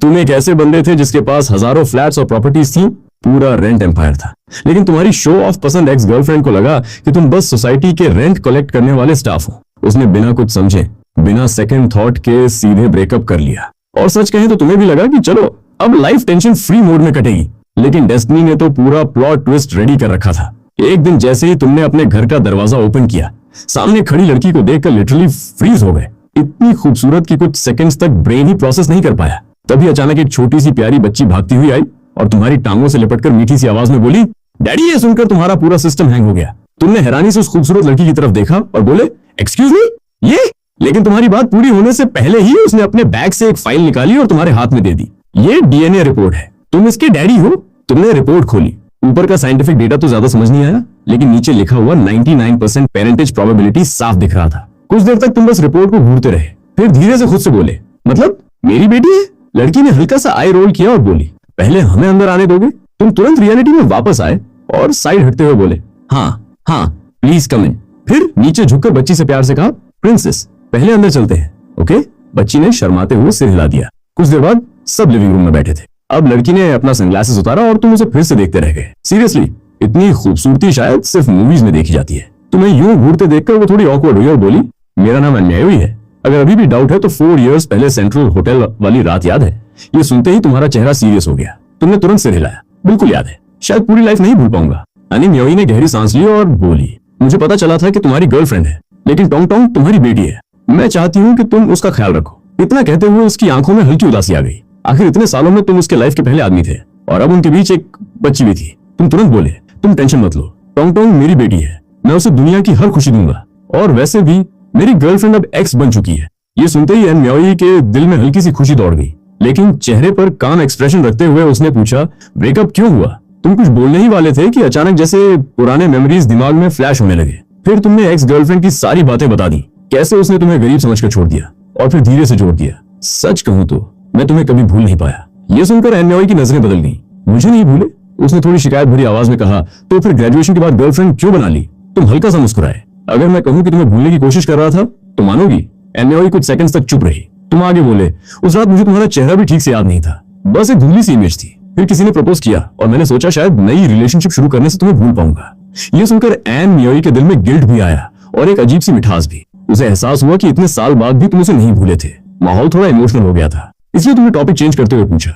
तुम एक ऐसे बंदे थे जिसके पास हजारों फ्लैट्स और प्रॉपर्टीज थी, पूरा रेंट एम्पायर था। लेकिन तुम्हारी शो ऑफ पसंद एक्स गर्लफ्रेंड को लगा कि तुम बस सोसाइटी के रेंट कलेक्ट करने वाले स्टाफ हो। उसने बिना कुछ समझे, बिना सेकंड थॉट के सीधे ब्रेकअप कर लिया। और सच कहें तो तुम्हें भी लगा कि चलो अब लाइफ टेंशन फ्री मोड में कटेगी। लेकिन डेस्टिनी ने तो पूरा प्लॉट ट्विस्ट रेडी कर रखा था। एक दिन जैसे ही तुमने अपने घर का दरवाजा ओपन किया, सामने खड़ी लड़की को देखकर लिटरली फ्रीज हो गए। इतनी खूबसूरत कि कुछ सेकंड्स तक ब्रेन ही प्रोसेस नहीं कर पाया। तभी अचानक एक छोटी सी प्यारी बच्ची भागती हुई आई और तुम्हारी टांगों से लिपटकर मीठी सी आवाज में बोली, डैडी। ये सुनकर तुम्हारा पूरा सिस्टम हैंग हो गया। तुमने हैरानी से उस खूबसूरत लड़की की तरफ देखा और बोले, एक्सक्यूज मी, ये? लेकिन तुम्हारी बात पूरी होने से पहले ही उसने अपने बैग से एक फाइल निकाली और तुम्हारे हाथ में दे दी। ये डीएनए रिपोर्ट है, तुम इसके डैडी हो। तुमने रिपोर्ट खोली। ऊपर का साइंटिफिक डेटा तो ज्यादा समझ नहीं आया, लेकिन नीचे लिखा हुआ 99% पेरेंटेज प्रोबेबिलिटी साफ दिख रहा था। कुछ देर तक तुम बस रिपोर्ट को घूरते रहे, फिर धीरे से खुद से बोले, मतलब मेरी बेटी है? लड़की ने हल्का सा आई रोल किया और बोली, पहले हमें अंदर आने दोगे? तुम तुरंत रियलिटी में वापस आए और साइड हटते हुए बोले, हाँ हाँ प्लीज कम इन। फिर नीचे झुककर बच्ची से प्यार से कहा, प्रिंसेस पहले अंदर चलते हैं, ओके? बच्ची ने शर्माते हुए सिर हिला दिया। कुछ देर बाद सब लिविंग रूम में बैठे थे। अब लड़की ने अपना सनग्लासेस उतारा और तुम उसे फिर से देखते रह गए। सीरियसली, इतनी खूबसूरती शायद सिर्फ मूवीज में देखी जाती है। तुम्हें यूं घूरते देखकर वो थोड़ी ऑकवर्ड हुई और बोली, मेरा नाम अन्यायी है। अगर अभी भी डाउट है तो 4 इयर्स पहले सेंट्रल होटल वाली रात याद है? ये सुनते ही तुम्हारा चेहरा सीरियस हो गया। तुमने तुरंत सिर हिलाया। बिल्कुल याद है, शायद पूरी लाइफ नहीं भूल पाऊंगा। अन्यायी ने गहरी सांस ली और बोली, मुझे पता चला था कि तुम्हारी गर्लफ्रेंड है, लेकिन टोंग टोंग तुम्हारी बेटी है। मैं चाहती हूँ कि तुम उसका ख्याल रखो। इतना कहते हुए उसकी आंखों में हल्की उदासी आ गई। आखिर इतने सालों में तुम उसके लाइफ के पहले आदमी थे और अब उनके बीच एक बच्ची भी थी। तुम तुरंत बोले, तुम टेंशन मत लो, टोंग टोंग मेरी बेटी है, मैं उसे दुनिया की हर खुशी दूंगा। और वैसे भी मेरी गर्लफ्रेंड अब एक्स बन चुकी है। ये सुनते ही अन्यायी के दिल में हल्की सी खुशी दौड़ गई, लेकिन चेहरे पर काम एक्सप्रेशन रखते हुए उसने पूछा, ब्रेकअप क्यों हुआ? तुम कुछ बोलने ही वाले थे कि अचानक जैसे पुराने मेमोरीज दिमाग में फ्लैश होने लगे। फिर तुमने एक्स गर्लफ्रेंड की सारी बातें बता दी, कैसे उसने तुम्हें गरीब समझकर छोड़ दिया और फिर धीरे से जोड़ दिया। सच कहूं तो मैं तुम्हें कभी भूल नहीं पाया। ये सुनकर अन्यायी की नजरें बदल गईं। मुझे नहीं भूले? उसने थोड़ी शिकायत भरी आवाज में कहा, तो फिर ग्रेजुएशन के बाद गर्लफ्रेंड क्यों बना ली? तुम हल्का सा मुस्कुराए। अगर मैं कहूं कि तुम्हें भूलने की कोशिश कर रहा था तो मानोगी? अन्यायी कुछ सेकंड्स तक चुप रही। तुम आगे बोले, उस रात मुझे तुम्हारा चेहरा भी ठीक से याद नहीं था, बस एक धुंधली सी इमेज थी। फिर किसी ने प्रपोज किया और मैंने सोचा शायद नई रिलेशनशिप शुरू करने से तुम्हें भूल पाऊंगा। ये सुनकर अन्यायी के दिल में गिल्ट भी आया और एक अजीब सी मिठास भी। उसे एहसास हुआ कि इतने साल बाद भी तुम उसे नहीं भूले थे। माहौल थोड़ा इमोशनल हो गया था, इसलिए तुमने टॉपिक चेंज करते हुए पूछा,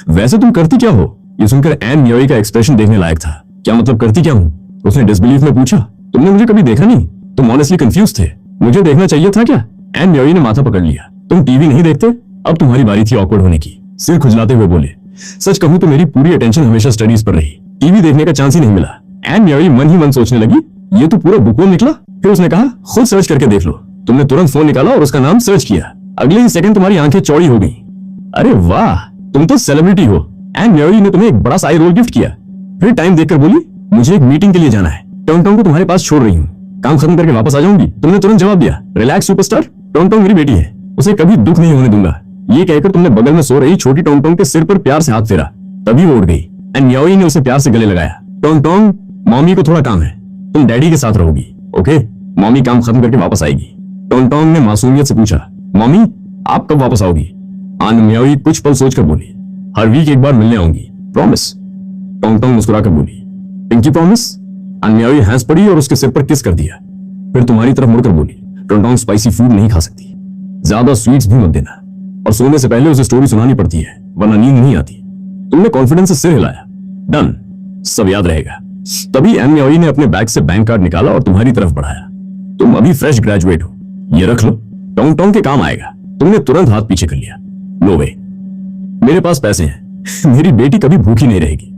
वैसे तुम करती क्या हो? ये सुनकर अन्यायी का एक्सप्रेशन देखने लायक था। क्या मतलब करती क्या हूँ? उसने डिसबिलीफ में पूछा। तुमने मुझे कभी देखा नहीं? तुम ऑनेस्टली कंफ्यूज थे। मुझे देखना चाहिए था क्या? अन्यायी ने माथा पकड़ लिया। तुम टीवी नहीं देखते? अब तुम्हारी बारी थी ऑकवर्ड होने की। सिर खुजलाते हुए बोले, सच कहूं तो मेरी पूरी अटेंशन हमेशा स्टडीज पर रही, टीवी देखने का चांस ही नहीं मिला। अन्यायी मन ही मन सोचने लगी, ये तो पूरा बुकवर्म निकला। फिर उसने कहा, खुद सर्च करके देख लो। तुमने तुरंत फोन निकाला और उसका नाम सर्च किया। अगले ही सेकंड तुम्हारी आंखें चौड़ी हो गई। अरे वाह, तुम तो सेलिब्रिटी हो। अन्यायी ने तुम्हें एक बड़ा सा आई रोल गिफ्ट किया। फिर टाइम देखकर बोली, मुझे एक मीटिंग के लिए जाना है, टोंग टोंग को तुम्हारे पास छोड़ रही हूँ, काम खत्म करके वापस आ जाऊंगी। तुमने तुरंत जवाब दिया, रिलैक्स सुपरस्टार, टोंग टोंग मेरी बेटी है, उसे कभी दुख नहीं होने दूंगा। ये कहकर तुमने बगल में सो रही छोटी टोंग टोंग के सिर पर प्यार से हाथ फेरा। तभी वो उड़ गई। अन्यायी ने उसे प्यार से गले लगाया। टोंग टोंग, मम्मी को थोड़ा काम है, तुम डैडी के साथ रहोगी, ओके? मम्मी काम खत्म करके वापस आएगी। टोंग टोंग ने मासूमियत से पूछा, मम्मी आप कब वापस आओगी? अन्यायी कुछ पल सोचकर बोली, हर वीक एक बार मिलने आऊंगी, प्रॉमिस। टोंग टोंग मुस्कुराकर बोली, पिंकी प्रॉमिस? अन्यायी हंस पड़ी और उसके सिर पर किस कर दिया। फिर तुम्हारी तरफ मुड़कर बोली, टोंग टोंग स्पाइसी फूड नहीं खा सकती, ज्यादा स्वीट्स भी मत देना, और सोने से पहले उसे स्टोरी सुनानी पड़ती है वरना नींद नहीं आती। तुमने कॉन्फिडेंस से सिर हिलाया। डन, सब याद रहेगा। तभी अन्यायी ने अपने बैग से बैंक कार्ड निकाला और तुम्हारी तरफ बढ़ाया। तुम अभी फ्रेश ग्रेजुएट हो, ये रख लो, टोंग टोंग के काम आएगा। तुमने तुरंत हाथ पीछे कर लिया। नो वे, मेरे पास पैसे हैं, मेरी बेटी कभी भूखी नहीं रहेगी।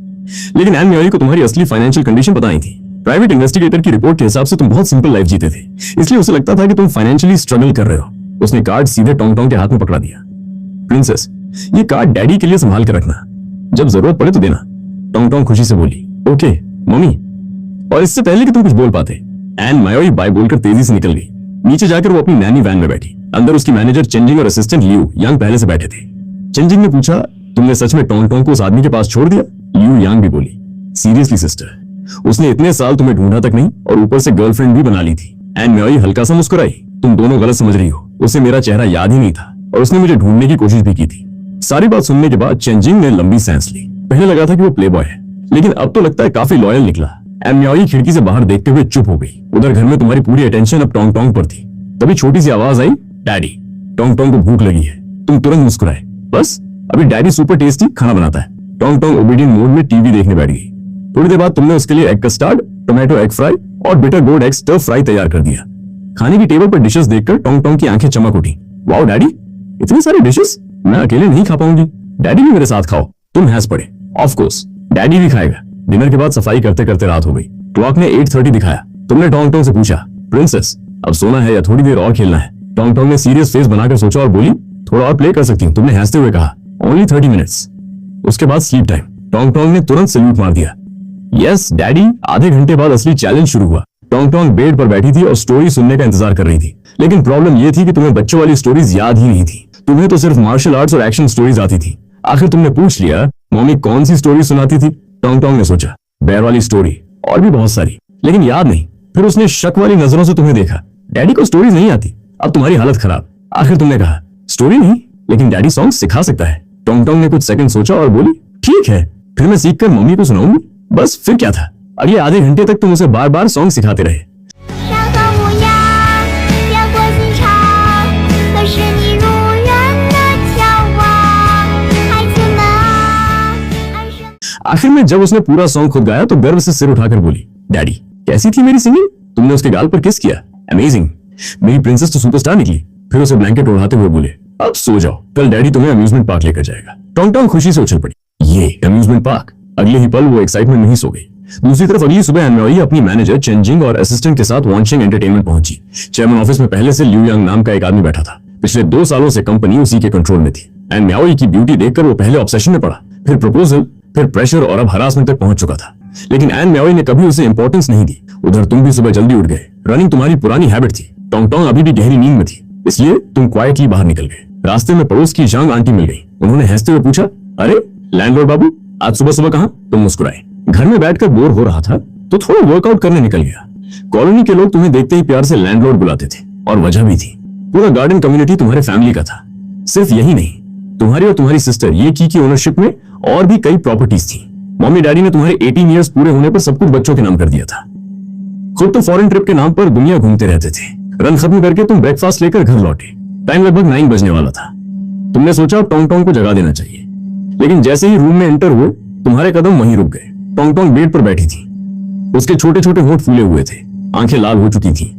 लेकिन अन्यायी को तुम्हारी असली फाइनेंशियल कंडीशन पता नहीं थी। प्राइवेट इन्वेस्टिगेटर की रिपोर्ट के हिसाब से तुम बहुत सिंपल लाइफ जीते थे, इसलिए उसे लगता था कि तुम फाइनेंशियली स्ट्रगल कर रहे हो। उसने कार्ड सीधे टोंग टोंग के हाथ में पकड़ा दिया। प्रिंसेस, ये कार्ड डैडी के लिए संभाल कर रखना, जब जरूरत पड़े तो देना। टोंग टोंग खुशी से बोली, ओके मम्मी। और इससे पहले कि तुम कुछ बोल पाते, अन्यायी बाय बोलकर तेजी से निकल गई। नीचे जाकर वो अपनी नैनी वैन में बैठी। अंदर उसकी मैनेजर चेंजिंग और असिस्टेंट लियू यांग पहले से बैठे थे। चेंजिंग ने पूछा, तुमने सच में टोंग टोंग को उस आदमी के पास छोड़ दिया? लियू यांग भी बोली, सीरियसली सिस्टर, उसने इतने साल तुम्हें ढूंढा तक नहीं और ऊपर से गर्लफ्रेंड भी बना ली थी। अन्यायी हल्का सा मुस्कुराई, तुम दोनों गलत समझ रही हो, उसे मेरा चेहरा याद ही नहीं था और उसने मुझे ढूंढने की कोशिश भी की थी। सारी बात सुनने के बाद चेंजिंग ने लंबी सांस ली। पहले लगा था कि वो प्लेबॉय है, लेकिन अब तो लगता है काफी लॉयल निकला। एनम्योई खिड़की से बाहर देखते हुए चुप हो गई। उधर घर में तुम्हारी पूरी अटेंशन अब टोंग टोंग पर थी। तभी छोटी सी आवाज आई, डैडी। टोंग टोंग को भूख लगी है। तुम तुरंत मुस्कुराए। बस अभी डैडी सुपर टेस्टी खाना बनाता है। टोंग टोंग ओबीडियंट मोड में टीवी देखने बैठ गई। थोड़ी देर बाद तुमने उसके लिए egg custard, tomato egg fry और bitter gourd egg stir fry तैयार कर दिया। खाने की टेबल पर डिशेस देखकर टोंग टोंग की आंखें चमक उठी। वाओ डैडी, इतने सारे डिशेस, मैं अकेले नहीं खा पाऊंगी। डैडी भी मेरे साथ खाओ। तुम हंस पड़े। ऑफ कोर्स डैडी भी खाएगा। डिनर के बाद सफाई करते करते रात हो गई। क्लॉक ने 8:30 दिखाया। तुमने टोंग टोंग से पूछा, प्रिंसेस अब सोना है या थोड़ी देर और खेलना है? टोंग टोंग ने सीरियस फेस बनाकर सोचा और बोली, थोड़ा और प्ले कर सकती हूँ। तुमने हंसते हुए कहा, ओनली 30 मिनट्स। उसके बाद स्लीप टाइम। टोंग टोंग ने तुरंत सैल्यूट मार दिया। Yes daddy. आधे घंटे बाद असली चैलेंज शुरू हुआ। टोंग टोंग बेड पर बैठी थी और स्टोरी सुनने का इंतजार कर रही थी। लेकिन प्रॉब्लम यह थी कि तुम्हें बच्चों वाली स्टोरीज याद ही नहीं थी। तुम्हें तो सिर्फ मार्शल आर्ट्स और एक्शन स्टोरीज आती थी। आखिर तुमने पूछ लिया, मम्मी कौन सी स्टोरी सुनाती थी? टोंग टोंग ने सोचा, बेर वाली स्टोरी और भी बहुत सारी, लेकिन याद नहीं। फिर उसने शक वाली नजरों से तुम्हें देखा। डैडी को स्टोरीज नहीं आती, अब तुम्हारी हालत खराब। आखिर तुमने कहा, स्टोरी नहीं, लेकिन डैडी सॉन्ग सिखा सकता है। टोंग टोंग ने कुछ सेकंड सोचा और बोली, ठीक है, फिर मैं सीखकर मम्मी को सुनाऊंगी। बस फिर क्या था, अगले आधे घंटे तक तुम उसे बार बार सॉन्ग सिखाते रहे। आखिर में जब उसने पूरा सॉन्ग खुद गाया तो गर्व से सिर उठाकर बोली, डैडी कैसी थी मेरी सिंगिंग? तुमने उसके गाल पर किस किया? अमेजिंग, मेरी प्रिंसेस तो सुपरस्टार निकली। फिर उसे ब्लैंकेट उड़ाते हुए बोले, अब सो जाओ, कल डैडी तुम्हें अम्यूजमेंट पार्क लेकर जाएगा। टोंग टोंग खुशी से उछल पड़ी, ये अम्यूजमेंट पार्क। अगले ही पल वो एक्साइटमेंट में ही सो गई। दूसरी तरफ अगली सुबह एनम्योई अपनी मैनेजर चेंजिंग और असिस्टेंट के साथ वॉन्शिंग एंटरटेनमेंट पहुंची। चेयरमैन ऑफिस में पहले से लियू यांग नाम का एक आदमी बैठा था। पिछले 2 सालों से कंपनी उसी के कंट्रोल में थी। एनम्योई की ब्यूटी देखकर वो पहले ऑब्सेशन में पड़ा, फिर प्रपोजल, फिर प्रेशर और अब हरासमेंट तक पहुंच चुका था। लेकिन एनम्योई ने कभी उसे इंपॉर्टेंस नहीं दी। उधर तुम भी सुबह जल्दी उठ गए। रनिंग तुम्हारी पुरानी हैबिट थी। टोंग टोंग अभी भी गहरी नींद में थी, इसलिए तुम क्वाइटली बाहर निकल गए। रास्ते में पड़ोस की जांग आंटी मिल गई। उन्होंने हंसते हुए पूछा, अरे लैंडलॉर्ड बाबू, आज सुबह सुबह कहाँ? तुम मुस्कुराए। घर में बैठकर बोर हो रहा था तो थोड़ा वर्कआउट करने निकल गया। कॉलोनी के लोग तुम्हें देखते ही प्यार से लैंडलॉर्ड बुलाते थे, और वजह भी थी। पूरा गार्डन कम्युनिटी तुम्हारे फैमिली का था। सिर्फ यही नहीं, तुम्हारी और तुम्हारी सिस्टर ये की ओनरशिप में और भी कई प्रॉपर्टीज थी। मम्मी डैडी ने तुम्हारे 18 इयर्स पूरे होने पर सब कुछ बच्चों के नाम कर दिया था। खुद तो फॉरेन ट्रिप के नाम पर दुनिया घूमते रहते थे। रन खत्म करके तुम ब्रेकफास्ट लेकर घर लौटे। टाइम लगभग 9 बजने वाला था। तुमने सोचा टोंग टोंग को जगा देना चाहिए, लेकिन जैसे ही रूम में एंटर हुए तुम्हारे कदम वहीं रुक गए। टोंग टोंग बेड पर बैठी थी। उसके छोटे छोटे होंठ फूले हुए थे, आंखें लाल हो चुकी थी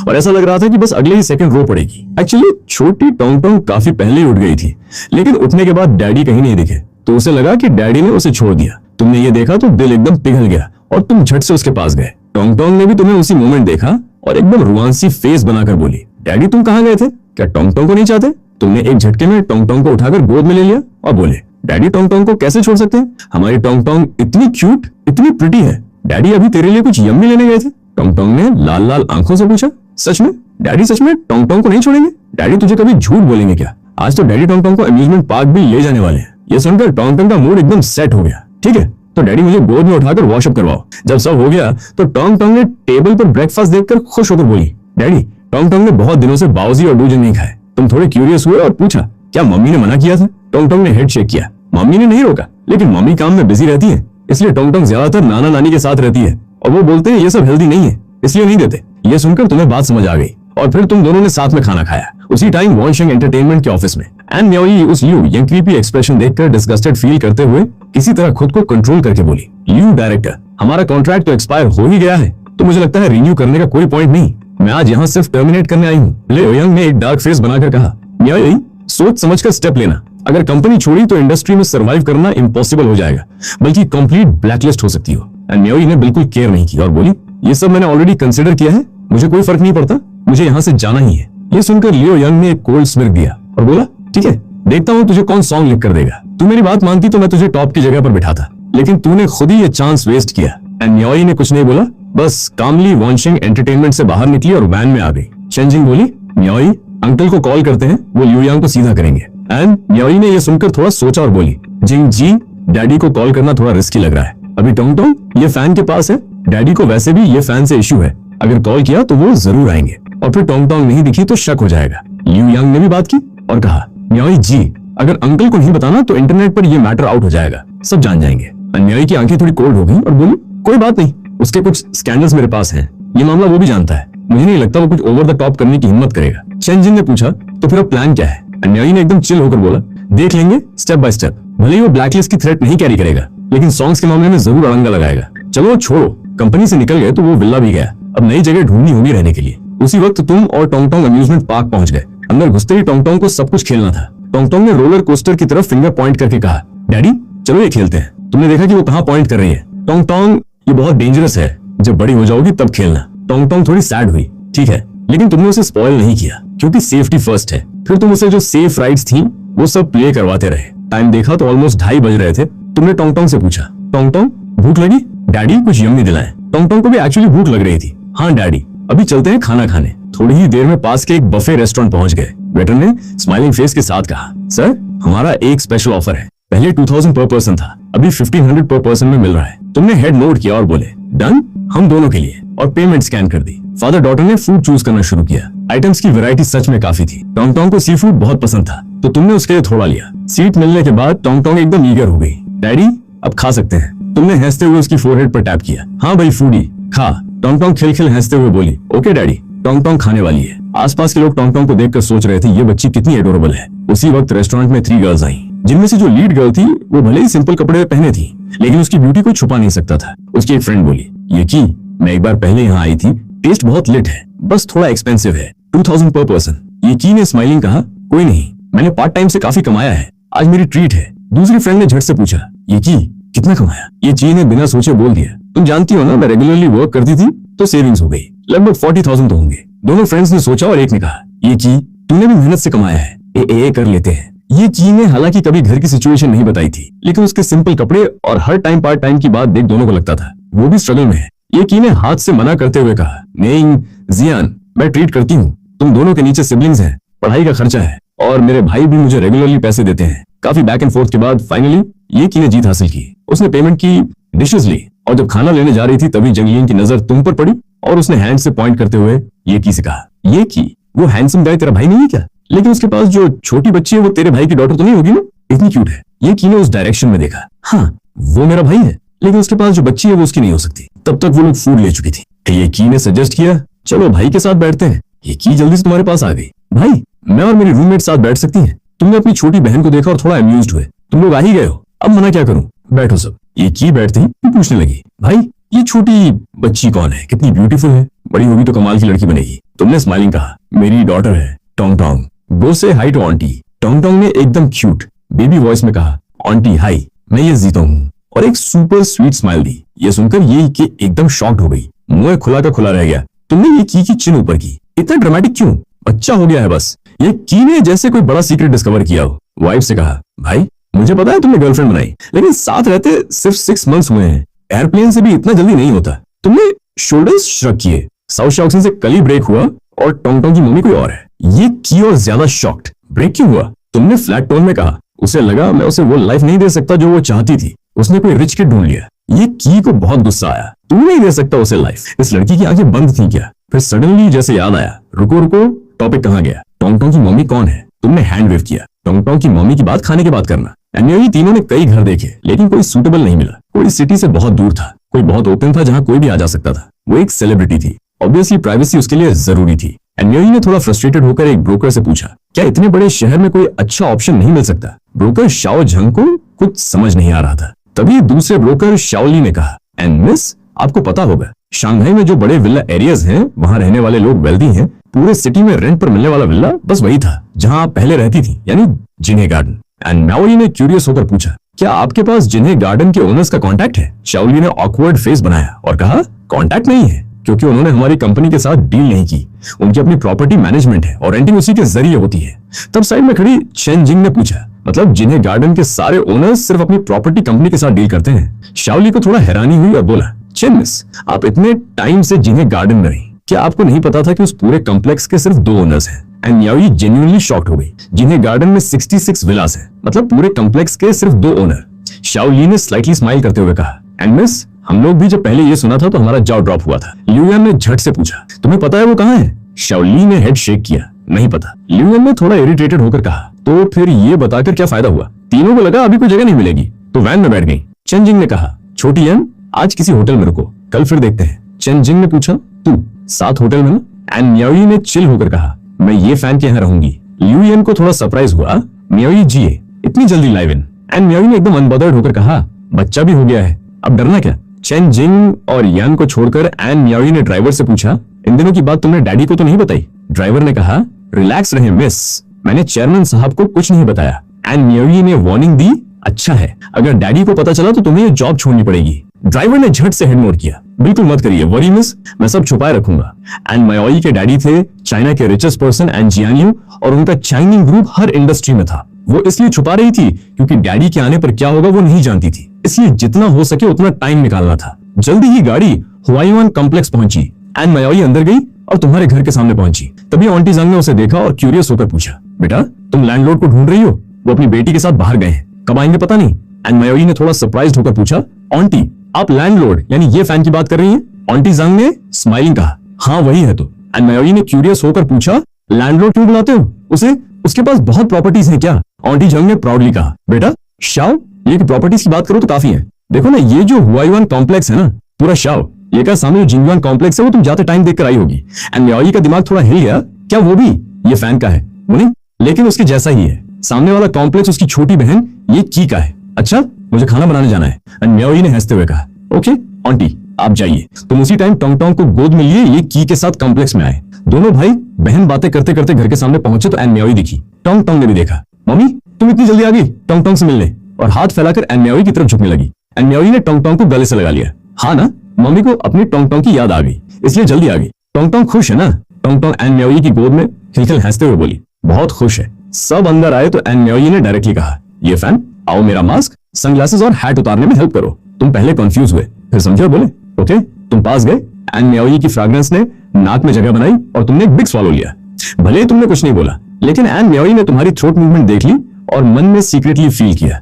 और ऐसा लग रहा था कि बस अगले ही सेकंड रो पड़ेगी। एक्चुअली छोटी टोंग टोंग काफी पहले ही उठ गई थी, लेकिन उठने के बाद डैडी कहीं नहीं दिखे तो उसे लगा कि डैडी ने उसे छोड़ दिया। तुमने ये देखा तो दिल एकदम पिघल गया और तुम झट से उसके पास गए। टोंग टोंग ने भी तुम्हें उसी मोमेंट देखा और एकदम रुआंसी फेस बनाकर बोली, डैडी तुम कहाँ गए थे? क्या टोंग टोंग को नहीं चाहते? तुमने एक झटके में टोंग टोंग को उठाकर गोद में ले लिया और बोले, डैडी टोंग टोंग को कैसे छोड़ सकते हैं? हमारी टोंग टोंग इतनी क्यूट, इतनी प्रिटी है। डैडी अभी तेरे लिए कुछ यम्मी लेने गए थे। टोंग टोंग ने लाल लाल आंखों से पूछा, सच में? डैडी सच में टोंग टोंग को नहीं छोड़ेंगे? डैडी तुझे कभी झूठ बोलेंगे क्या? आज तो डैडी टोंग टोंग को अम्यूजमेंट पार्क भी ले जाने वाले हैं। ये सुनकर टोंग टोंग का मूड एकदम सेट हो गया। ठीक है, तो डैडी मुझे गोद में उठाकर वॉशअप करवाओ। जब सब हो गया तो टोंग टोंग ने टेबल पर ब्रेकफास्ट देखकर खुश होकर बोली, डैडी टोंग टोंग ने बहुत दिनों से बाउजी और डूजन नहीं खाए। तुम थोड़े क्यूरियस हुए और पूछा, क्या मम्मी ने मना किया था? टोंग टोंग ने हेड शेक किया। मम्मी ने नहीं रोका, लेकिन मम्मी काम में बिजी रहती है, इसलिए टोंग टोंग ज्यादातर नाना नानी के साथ रहती है और वो बोलते हैं ये सब हेल्दी नहीं है, इसलिए नहीं देते। ये सुनकर तुम्हें बात समझ आ गई और फिर तुम दोनों ने साथ में खाना खाया। उसी टाइम वॉन्शिंग एंटरटेनमेंट के ऑफिस में एनम्योई उस लियू यंग क्रीपी एक्सप्रेशन देखकर डिस्गस्टेड फील करते हुए किसी तरह खुद को कंट्रोल करके बोली, लियू डायरेक्टर, हमारा कॉन्ट्रैक्ट तो एक्सपायर हो ही गया है, तो मुझे लगता है रिन्यू करने का कोई पॉइंट नहीं। मैं आज यहाँ सिर्फ टर्मिनेट करने आई हूँ। लियू यंग ने एक डार्क फेस बनाकर कहा, म्योई सोच समझकर स्टेप लेना। अगर कंपनी छोड़ी तो इंडस्ट्री में सर्वाइव करना इम्पॉसिबल हो जाएगा, बल्कि कंप्लीट ब्लैकलिस्ट हो सकती हो। म्योई ने बिल्कुल केयर नहीं की और बोली, ये सब मैंने ऑलरेडी कंसिडर किया है, मुझे कोई फर्क नहीं पड़ता, मुझे यहाँ से जाना ही है। ये सुनकर लियो यंग ने एक कोल्ड स्मिर्क दिया और बोला, ठीक है, देखता हूँ तुझे कौन सॉन्ग लिख कर देगा। तू मेरी बात मानती तो मैं तुझे टॉप की जगह पर बिठाता, लेकिन तूने खुद ही ये चांस वेस्ट किया। म्योई ने कुछ नहीं बोला, बस कामली वॉन्शिंग एंटरटेनमेंट से बाहर निकली और वैन में आ गई। चेंजिंग बोली, म्योई अंकल को कॉल करते हैं, वो लियो यांग को सीधा करेंगे। एंड म्योई ने ये सुनकर थोड़ा सोचा और बोली, जिंग जी, डैडी को कॉल करना थोड़ा रिस्की लग रहा है। अभी टोंग टोंग ये फैन के पास है, डैडी को वैसे भी ये फैन से इश्यू है, अगर कॉल किया तो वो जरूर आएंगे और फिर टोंग टोंग नहीं दिखी तो शक हो जाएगा। लियू यांग ने भी बात की और कहा, म्योई जी, अगर अंकल को नहीं बताना तो इंटरनेट पर ये मैटर आउट हो जाएगा, सब जान जाएंगे। अन्यायी की आंखें थोड़ी कोल्ड हो गई और बोली, कोई बात नहीं, उसके कुछ स्कैंडल्स मेरे पास हैं, ये मामला वो भी जानता है, मुझे नहीं लगता वो कुछ ओवर द टॉप करने की हिम्मत करेगा। चेन जिंग ने पूछा, तो फिर अब प्लान क्या है? अन्यायी ने एकदम चिल होकर बोला, देख लेंगे स्टेप बाय स्टेप। भले ही वो ब्लैकलिस्ट की थ्रेट नहीं कैरी करेगा, लेकिन सॉन्ग्स के मामले में जरूर अड़ंगा लगाएगा। चलो छोड़ो, कंपनी से निकल गए तो वो विला भी गया, अब नई जगह ढूंढनी होगी रहने के लिए। उसी वक्त तुम और टोंगटोंग अम्यूजमेंट पार्क पहुंच गए। अंदर घुसते ही टोंगटोंग को सब कुछ खेलना था। टोंगटोंग ने रोलर कोस्टर की तरफ फिंगर पॉइंट करके कहा, डैडी चलो ये खेलते हैं। तुमने देखा कि वो कहाँ पॉइंट कर रही है? टोंगटोंग, ये बहुत डेंजरस है, जब बड़ी हो जाओगी तब खेलना। टोंगटोंग थोड़ी सैड हुई, ठीक है, लेकिन तुमने उसे स्पॉइल नहीं किया क्योंकि सेफ्टी फर्स्ट है। फिर तुम उसे जो सेफ राइड्स थी वो सब प्ले करवाते रहे। टाइम देखा तो ऑलमोस्ट 2:30 बज रहे थे। तुमने टोंगटोंग से पूछा, टोंगटोंग भूख लगी? डैडी कुछ यम्मी दिलाएं। टोंगटोंग को भी एक्चुअली भूख लग रही थी। हाँ डैडी, अभी चलते हैं खाना खाने। थोड़ी ही देर में पास के एक बफे रेस्टोरेंट पहुंच गए। वेटर ने स्माइलिंग फेस के साथ कहा, सर हमारा एक स्पेशल ऑफर है, पहले 2000 पर पर्सन था, अभी 1500 पर पर्सन में मिल रहा है। तुमने हेड नोट किया और बोले, डन, हम दोनों के लिए, और पेमेंट स्कैन कर दी। फादर डॉटर ने फूड चूज करना शुरू किया। आइटम्स की वैरायटी सच में काफी थी। टोंगटोंग को सी फूड बहुत पसंद था, तो तुमने उसके लिए थोड़ा लिया। सीट मिलने के बाद टोंगटोंग एकदम ईगर हो गई। डैडी अब खा सकते हैं। तुमने हंसते हुए उसकी फोरहेड पर टैप किया। हाँ भाई फूडी खा। टोंगटोंग खिलखिल हंसते हुए बोली, ओके डैडी। टोंगटोंग खाने वाली है। आसपास के लोग टोंगटोंग को देखकर सोच रहे थे, ये बच्ची कितनी एडोरेबल है। उसी वक्त रेस्टोरेंट में 3 गर्ल्स आईं, जिनमें से जो लीड गर्ल थी वो भले ही सिंपल कपड़े पहने थी, लेकिन उसकी ब्यूटी को छुपा नहीं सकता था। उसकी एक फ्रेंड बोली, ये की मैं एक बार पहले यहाँ आई थी, टेस्ट बहुत लिट है, बस थोड़ा एक्सपेंसिव है, 2000 पर पर्सन। ये की ने स्माइलिंग कहा, कोई नहीं, मैंने पार्ट टाइम से काफी कमाया है, आज मेरी ट्रीट है। दूसरी फ्रेंड ने झट से पूछा, ये की कितना कमाया? ये ची ने बिना सोचे बोल दिया, तुम जानती हो ना मैं रेगुलरली वर्क करती थी तो सेविंग्स हो गई, लगभग 40,000 तो होंगे। दोनों फ्रेंड्स ने सोचा और एक ने कहा, ये की तूने भी मेहनत से कमाया है, ए कर लेते हैं। ये ची ने हालांकि कभी घर की सिचुएशन नहीं बताई थी, लेकिन उसके सिंपल कपड़े और हर टाइम पार्ट टाइम की बात देख दोनों को लगता था वो भी स्ट्रगल में है। ये की ने हाथ से मना करते हुए कहा, नहीं जियान, मैं ट्रीट करती हूँ, तुम दोनों के नीचे सिबलिंग्स हैं, पढ़ाई का खर्चा है, और मेरे भाई भी मुझे रेगुलरली पैसे देते हैं। काफी बैक एंड फोर्थ के बाद फाइनली ये की ने जीत हासिल की। उसने पेमेंट की, डिशेस ली, और जब खाना लेने जा रही थी तभी जंगलियन की नजर तुम पर पड़ी और उसने हैंड से पॉइंट करते हुए ये की से कहा, ये की वो हैंडसम गाय तेरा भाई नहीं है क्या? लेकिन उसके पास जो छोटी बच्ची है वो तेरे भाई की डॉटर तो नहीं होगी ना? इतनी क्यूट है। ये की ने उस डायरेक्शन में देखा। हाँ वो मेरा भाई है, लेकिन उसके पास जो बच्ची है वो उसकी नहीं हो सकती। तब तक वो लोग फूड ले चुकी थी। ये की ने सजेस्ट किया, चलो भाई के साथ बैठते हैं। ये की जल्दी से तुम्हारे पास आ गई। भाई मैं और मेरी रूममेट साथ बैठ सकती है? तुमने अपनी छोटी बहन को देखा और थोड़ा अम्यूज्ड हुए। तुम लोग आ ही गए हो, अब मना क्या करूं, बैठो सब। ये की बैठते ही पूछने लगी, भाई ये छोटी बच्ची कौन है, कितनी ब्यूटीफुल है, बड़ी होगी तो कमाल की लड़की बनेगी। तुमने स्माइलिंग कहा, मेरी डॉटर है टोंगटोंग, गो से हाई टू आंटी। टोंगटोंग ने एकदम क्यूट बेबी वॉइस में कहा, आंटी हाई, मैं ये जीता हूँ, और एक सुपर स्वीट स्माइल दी। ये सुनकर ये की एकदम शॉक्ड हो गई, मुंह खुला का खुला रह गया। तुमने ये की चिन ऊपर की, इतना ड्रामेटिक क्यों? बच्चा हो गया है बस। ये की ने जैसे कोई बड़ा सीक्रेट डिस्कवर किया हो। वाइफ से कहा, भाई मुझे पता है तुमने गर्लफ्रेंड बनाई, लेकिन साथ रहते सिर्फ 6 मंथ्स हुए हैं, एयरप्लेन से भी इतना जल्दी नहीं होता। तुमने शोल्डर्स श्रग किए। साउथ शॉक्सन से कल ही ब्रेक हुआ और टोंगटोंग की मम्मी कोई और है। ये की और ज्यादा शॉक्ड, ब्रेक क्यों हुआ? तुमने फ्लैट टोन में कहा, उसे लगा मैं उसे वो लाइफ नहीं दे सकता जो वो चाहती थी, उसने कोई रिच किड ढूंढ लिया। ये की को बहुत गुस्सा आया, तू नहीं दे सकता उसे लाइफ। इस लड़की की आंखें बंद थी क्या? फिर सडनली जैसे याद आया, रुको रुको, टॉपिक कहाँ गया? टोंगटोंग की मम्मी कौन है? तुमने हैंड वेव किया। टोंगटोंग की मम्मी की बात खाने के बाद करना। अन्योई तीनों ने कई घर देखे, लेकिन कोई सूटेबल नहीं मिला। कोई सिटी से बहुत दूर था, कोई बहुत ओपन था जहाँ कोई भी आ जा सकता था। वो एक सेलिब्रिटी थी, ऑब्वियसली प्राइवेसी उसके लिए जरूरी थी। अन्योई ने थोड़ा फ्रस्ट्रेटेड होकर एक ब्रोकर से पूछा, क्या इतने बड़े शहर में कोई अच्छा ऑप्शन नहीं मिल सकता? ब्रोकर शाओ झंग को कुछ समझ नहीं आ रहा था। तभी दूसरे ब्रोकर शाओली ने कहा, एंड मिस, आपको पता होगा शंघाई में जो बड़े विला एरियाज हैं, वहाँ रहने वाले लोग वेल्दी हैं। पूरे सिटी में रेंट पर मिलने वाला विला बस वही था जहाँ आप पहले रहती थी, यानी जिन्हे गार्डन। एंड माओली ने क्यूरियस होकर पूछा, क्या आपके पास जिन्हे गार्डन के ओनर्स का कांटेक्ट है? शाओली ने ऑकवर्ड फेस बनाया और कहा, कांटेक्ट नहीं है, क्योंकि उन्होंने हमारी कंपनी के साथ डील नहीं की। उनकी अपनी प्रॉपर्टी मैनेजमेंट है और रेंटिंग उसी के जरिए होती है। तब साइड में खड़ी चेन जिंग ने पूछा, मतलब जिन्हे गार्डन के सारे ओनर्स सिर्फ अपनी प्रॉपर्टी कंपनी के साथ डील करते हैं? शाओली को थोड़ा हैरानी हुई और बोला, चेन मिस, आप इतने टाइम से जिन्हे गार्डन में रही, क्या आपको नहीं पता था कि उस पूरे कॉम्प्लेक्स के सिर्फ 2 ओनर्स हैं? एंड याओई जेन्युइनली शॉक्ड हो गई। जिन्हे गार्डन में 66 विलास हैं, मतलब पूरे कॉम्प्लेक्स के सिर्फ 2 ओनर। शाओली ने स्लाइटली स्माइल करते हुए कहा, एंड मिस, हम लोग भी जब पहले ये सुना था तो हमारा जाव ड्रॉप हुआ था। लियूयान ने झट से पूछा, तुम्हें पता है वो कहाँ है? शाओली ने हेड शेक किया, नहीं पता। लियूयान ने थोड़ा इरिटेटेड होकर कहा, तो फिर ये बताकर क्या फायदा हुआ? तीनों को लगा अभी कोई जगह नहीं मिलेगी, तो वैन में बैठ गई। चेन जिंग ने कहा, छोटी एन, आज किसी होटल में रुको, कल फिर देखते हैं। चेन जिंग ने पूछा, तू साथ होटल में ना? एंड मियाओई ने चिल होकर कहा, मैं ये फैन के यहाँ रहूंगी। लिu येन को थोड़ा सरप्राइज हुआ, मियाओई जी इतनी जल्दी लाइव इन? एंड मियाओई ने एकदम अनबॉदर्ड होकर कहा, बच्चा भी हो गया है, अब डरना क्या? चेन जिंग और यान को छोड़कर एन मियाओई ने ड्राइवर से पूछा, इन दिनों की बात तुमने डैडी को तो नहीं बताई? ड्राइवर ने कहा, रिलैक्स रहे मिस, मैंने चेयरमैन साहब को कुछ नहीं बताया। एन मियाओई ने वार्निंग दी, अच्छा है, अगर डैडी को पता चला तो तुम्हें ये जॉब छोड़नी पड़ेगी। ड्राइवर ने झट से हेड नोट किया, बिल्कुल मत करिए, वरी मिस, मैं सब छुपाए रखूंगा। एंड मियाओई के डैडी थे चाइना के रिचेस्ट पर्सन एंड जियानियो, और उनका चाइनिंग ग्रुप हर इंडस्ट्री में था। वो इसलिए छुपा रही थी क्योंकि डैडी के आने पर क्या होगा वो नहीं जानती थी, इसलिए जितना हो सके उतना टाइम निकालना था। जल्दी ही गाड़ी हुआयुआन कॉम्प्लेक्स पहुंची। एंड मियाओई अंदर गई और तुम्हारे घर के सामने पहुंची। तभी आंटी जंग ने उसे देखा और क्यूरियस होकर पूछा, बेटा तुम लैंडलॉर्ड को ढूंढ रही हो? वो अपनी बेटी के साथ बाहर गए हैं, कब आएंगे पता नहीं। एंड मियाओई ने थोड़ा सरप्राइज्ड होकर पूछा, आंटी आप लैंडलॉर्ड यानी ये फैन की बात कर रही हैं? आंटी जंग ने स्माइलिंग कहा, हाँ वही है तो। एंड मियाओई ने क्यूरियस होकर पूछा, लैंडलॉर्ड क्यों बुलाते हो उसे, उसके पास बहुत प्रॉपर्टीज हैं क्या? आंटी जंग ने प्राउडली कहा, बेटा शाओ, ये की प्रॉपर्टीज की बात करो तो काफी है, देखो ना ये जो हुआयुआन कॉम्प्लेक्स है ना, पूरा शाओ, ये का सामने जो जिंगयुआन कॉम्प्लेक्स है वो तुम जाते टाइम देखकर आई होगी। एंड मियाओई का दिमाग थोड़ा हिल गया, क्या वो भी ये फैन का है? वो नहीं, लेकिन उसके जैसा ही है। सामने वाला कॉम्प्लेक्स उसकी छोटी बहन ये की का है। अच्छा, मुझे खाना बनाने जाना है। एंड मियाओई ने हंसते हुए कहा, ओके आंटी आप जाइए। तुम उसी टाइम टोंग टोंग को गोद में लिए ये की के साथ कॉम्प्लेक्स में आए। दोनों भाई बहन बातें करते करते घर के सामने पहुंचे तो एन मियाओई दिखी। टोंग टोंग ने भी देखा, मम्मी तुम इतनी जल्दी आ गई टोंग टोंग से मिलने, और हाथ फैलाकर एन मियाओई की तरफ झुकने लगी। एन मियाओई ने टोंग टोंग को गले से लगा लिया। हाँ ना, मम्मी को अपनी टोंग टोंग की याद आ गई इसलिए जल्दी आ गई। टोंग टोंग खुश है ना? टोंग टोंग एन मियाओई की गोद में खिलखिल हंसते हुए बोली, बहुत खुश है। सब अंदर आए तो एन मियाओई ने डायरेक्टली कहा, ये फैन आओ मेरा मास्क, सनग्लासेस और हैट उतारने में हेल्प करो। तुम पहले कंफ्यूज हुए फिर समझे, बोले ओके। तुम पास गए, एन मियाओई की फ्रेग्रेंस ने नाक में जगह बनाई और तुमने एक बिग स्वॉलो लिया। भले तुमने कुछ नहीं बोला, लेकिन एन मियाओई ने तुम्हारी थ्रोट मूवमेंट देख ली और मन में सीक्रेटली फील किया,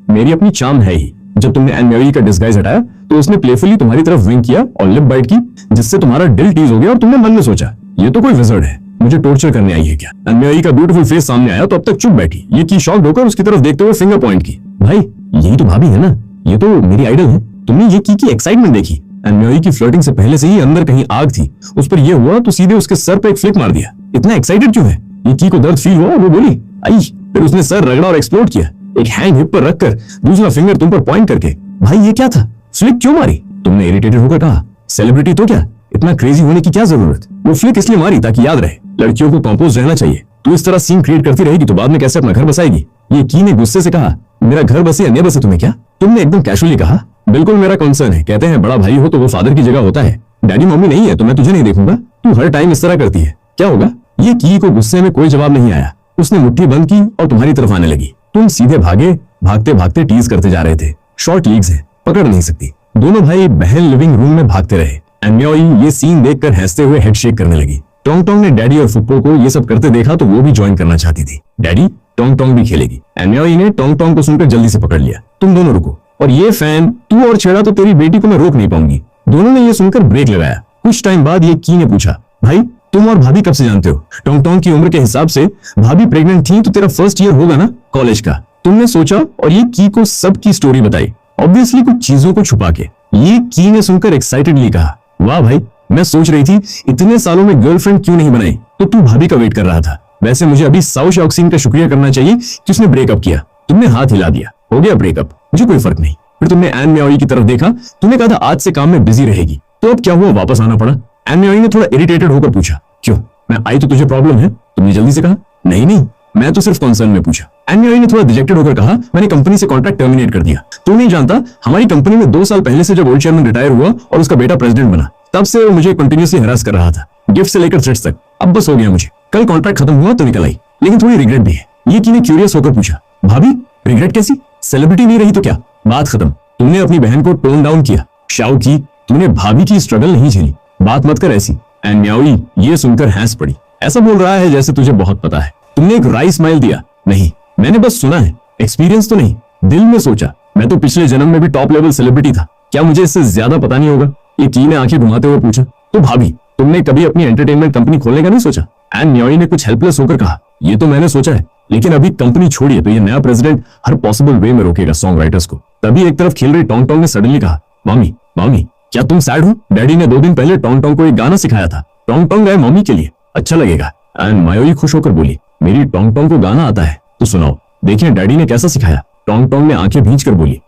मेरी अपनी चार्म है ही। जब तुमने एन मियाओई का डिस्गाइज हटाया तो उसने प्लेफुली तुम्हारी तरफ विंक किया और लिप बाइट की, जिससे तुम्हारा दिल टीज हो गया और तुमने मन में सोचा, ये तो कोई विज़र्ड है, मुझे टॉर्चर करने आई है क्या? एन मियाओई का ब्यूटीफुल फेस सामने आया तो अब तक चुप बैठी। ये की शॉक्ड होकर उसकी तरफ देखते हुए फिंगर पॉइंट की, भाई यही तो भाभी है ना, ये तो मेरी आइडल है। तुमने ये की एक्साइटमेंट देखी? एन मियाओई की फ्लर्टिंग से पहले से ही अंदर कहीं आग थी, उस पर ये हुआ तो सीधे उसके सर पे एक फ्लिक मार दिया। इतना एक्साइटेड क्यों है? ये की को दर्द फील हुआ, वो बोली आई। फिर उसने सर रगड़ा और एक्सप्लोड किया, एक हैंड हिप पर रखकर दूसरा फिंगर तुम पर पॉइंट करके। भाई ये क्या था? फ्लिक क्यों मारी? तुमने इरिटेटेड होकर कहा, सेलिब्रिटी तो क्या, इतना क्रेजी होने की क्या जरूरत? वो फ्लिक इसलिए मारी ताकि याद रहे, लड़कियों को कंपोज रहना चाहिए। तू इस तरह सीन क्रिएट करती रहेगी तो बाद में कैसे अपना घर बसाएगी? ये की ने गुस्से से कहा, मेरा घर बसे या न बसे तुम्हें क्या? तुमने एकदम कैजुअली कहा, बिल्कुल मेरा कंसर्न है, कहते हैं बड़ा भाई हो तो वो फादर की जगह होता है, डैडी मम्मी नहीं है तो मैं तुझे नहीं देखूंगा, तू हर टाइम इस तरह करती है, क्या होगा? ये की को गुस्से में कोई जवाब नहीं आया। उसने मुट्ठी बंद की और तुम्हारी तरफ आने लगी। तुम सीधे भागे, भागते भागते टीज करते जा रहे थे। शॉर्ट लीग्स है, पकड़ नहीं सकती। दोनों भाई बहन लिविंग रूम में भागते रहे। एन मियाओई ये सीन देखकर हंसते हुए हेड शेक करने लगी। टोंग टोंग ने डैडी और फुप्पो को ये सब करते देखा तो वो भी ज्वाइन करना चाहती थी। डैडी टोंग टोंग भी खेलेगी। एन मियाओई ने टोंग टोंग को सुनकर जल्दी से पकड़ लिया, तुम दोनों रुको, और ये फैन तू और छेड़ा तो तेरी बेटी को मैं रोक नहीं पाऊंगी। दोनों ने ये सुनकर ब्रेक लगाया। कुछ टाइम बाद ये की ने पूछा, भाई तुम और भाभी कब से जानते हो? टोंग टोंग की उम्र के हिसाब से भाभी प्रेग्नेंट थी तो तेरा फर्स्ट ईयर होगा ना कॉलेज का। तुमने सोचा और ये की को सब की स्टोरी बताई, ऑब्वियसली कुछ चीजों को छुपा के। ये की ने सुनकर एक्साइटेडली कहा, वाह भाई, मैं सोच रही थी इतने सालों में गर्लफ्रेंड क्यों नहीं बनाई, तो तू भाभी का वेट कर रहा था। वैसे मुझे अभी साओ शॉक्सिन का शुक्रिया करना चाहिए कि उसने ब्रेकअप किया। तुमने हाथ हिला दिया, हो गया ब्रेकअप, मुझे कोई फर्क नहीं। फिर तुमने एन मियाओई की तरफ देखा, तुमने कहा था आज से काम में बिजी रहेगी, तो अब क्या हुआ, वापस आना पड़ा? एन मियाओई ने थोड़ा इरिटेटेड होकर पूछा, क्यों, मैं आई तो तुझे प्रॉब्लम है? तुमने जल्दी से कहा, नहीं नहीं, मैं तो सिर्फ कंसर्न में पूछा। एन मियाओई ने थोड़ा डिजेक्टेड होकर कहा, मैंने कंपनी से कॉन्ट्रैक्ट टर्मिनेट कर दिया। तू नहीं जानता, हमारी कंपनी में 2 साल पहले से जब ओल्ड चेयरमैन रिटायर हुआ और उसका बेटा प्रेसिडेंट बना, तब से वो मुझे कंटिन्यूअसली हरास कर रहा था, गिफ्ट से लेकर थ्रेट्स तक। अब बस हो गया मुझे, कल कॉन्ट्रैक्ट खत्म हुआ तो निकल आई, लेकिन थोड़ी रिग्रेट भी है। ये की ने क्यूरियस होकर पूछा, भाभी रिग्रेट कैसी? सेलिब्रिटी नहीं रही तो क्या? बात खत्म, तुमने अपनी बहन को टोन डाउन किया। शाओ की, तुमने भाभी की स्ट्रगल नहीं झेली, बात मत कर ऐसी। एन मियाओई ये सुनकर हंस पड़ी, ऐसा बोल रहा है जैसे तुझे बहुत पता है। तुमने एक राई स्माइल दिया, नहीं मैंने बस सुना है, एक्सपीरियंस तो नहीं, दिल में सोचा। मैं तो पिछले जन्म में भी टॉप लेवल सेलिब्रिटी था, क्या मुझे इससे ज्यादा पता नहीं होगा? ये की ने आंखें घुमाते हुए पूछा, तो भाभी तुमने कभी अपनी एंटरटेनमेंट कंपनी खोलने का नहीं सोचा? एन मियाओई ने कुछ हेल्पलेस होकर कहा, ये तो मैंने सोचा है, लेकिन अभी कंपनी छोड़िए तो ये नया प्रेसिडेंट हर पॉसिबल वे में रोकेगा सॉन्ग राइटर्स को। तभी एक तरफ खेल रही टोंग टोंग ने सडनली कहा, मम्मी मम्मी क्या तुम सैड हो? डैडी ने 2 दिन पहले टोंग टोंग को एक गाना सिखाया था। टोंग टोंग गाए मम्मी के लिए, अच्छा लगेगा। एंड मायोई खुश होकर बोली, मेरी टोंग टोंग को गाना आता है तो सुनाओ। देखिए डैडी ने कैसा सिखाया। टोंग टोंग ने आंखें भींच कर बोली,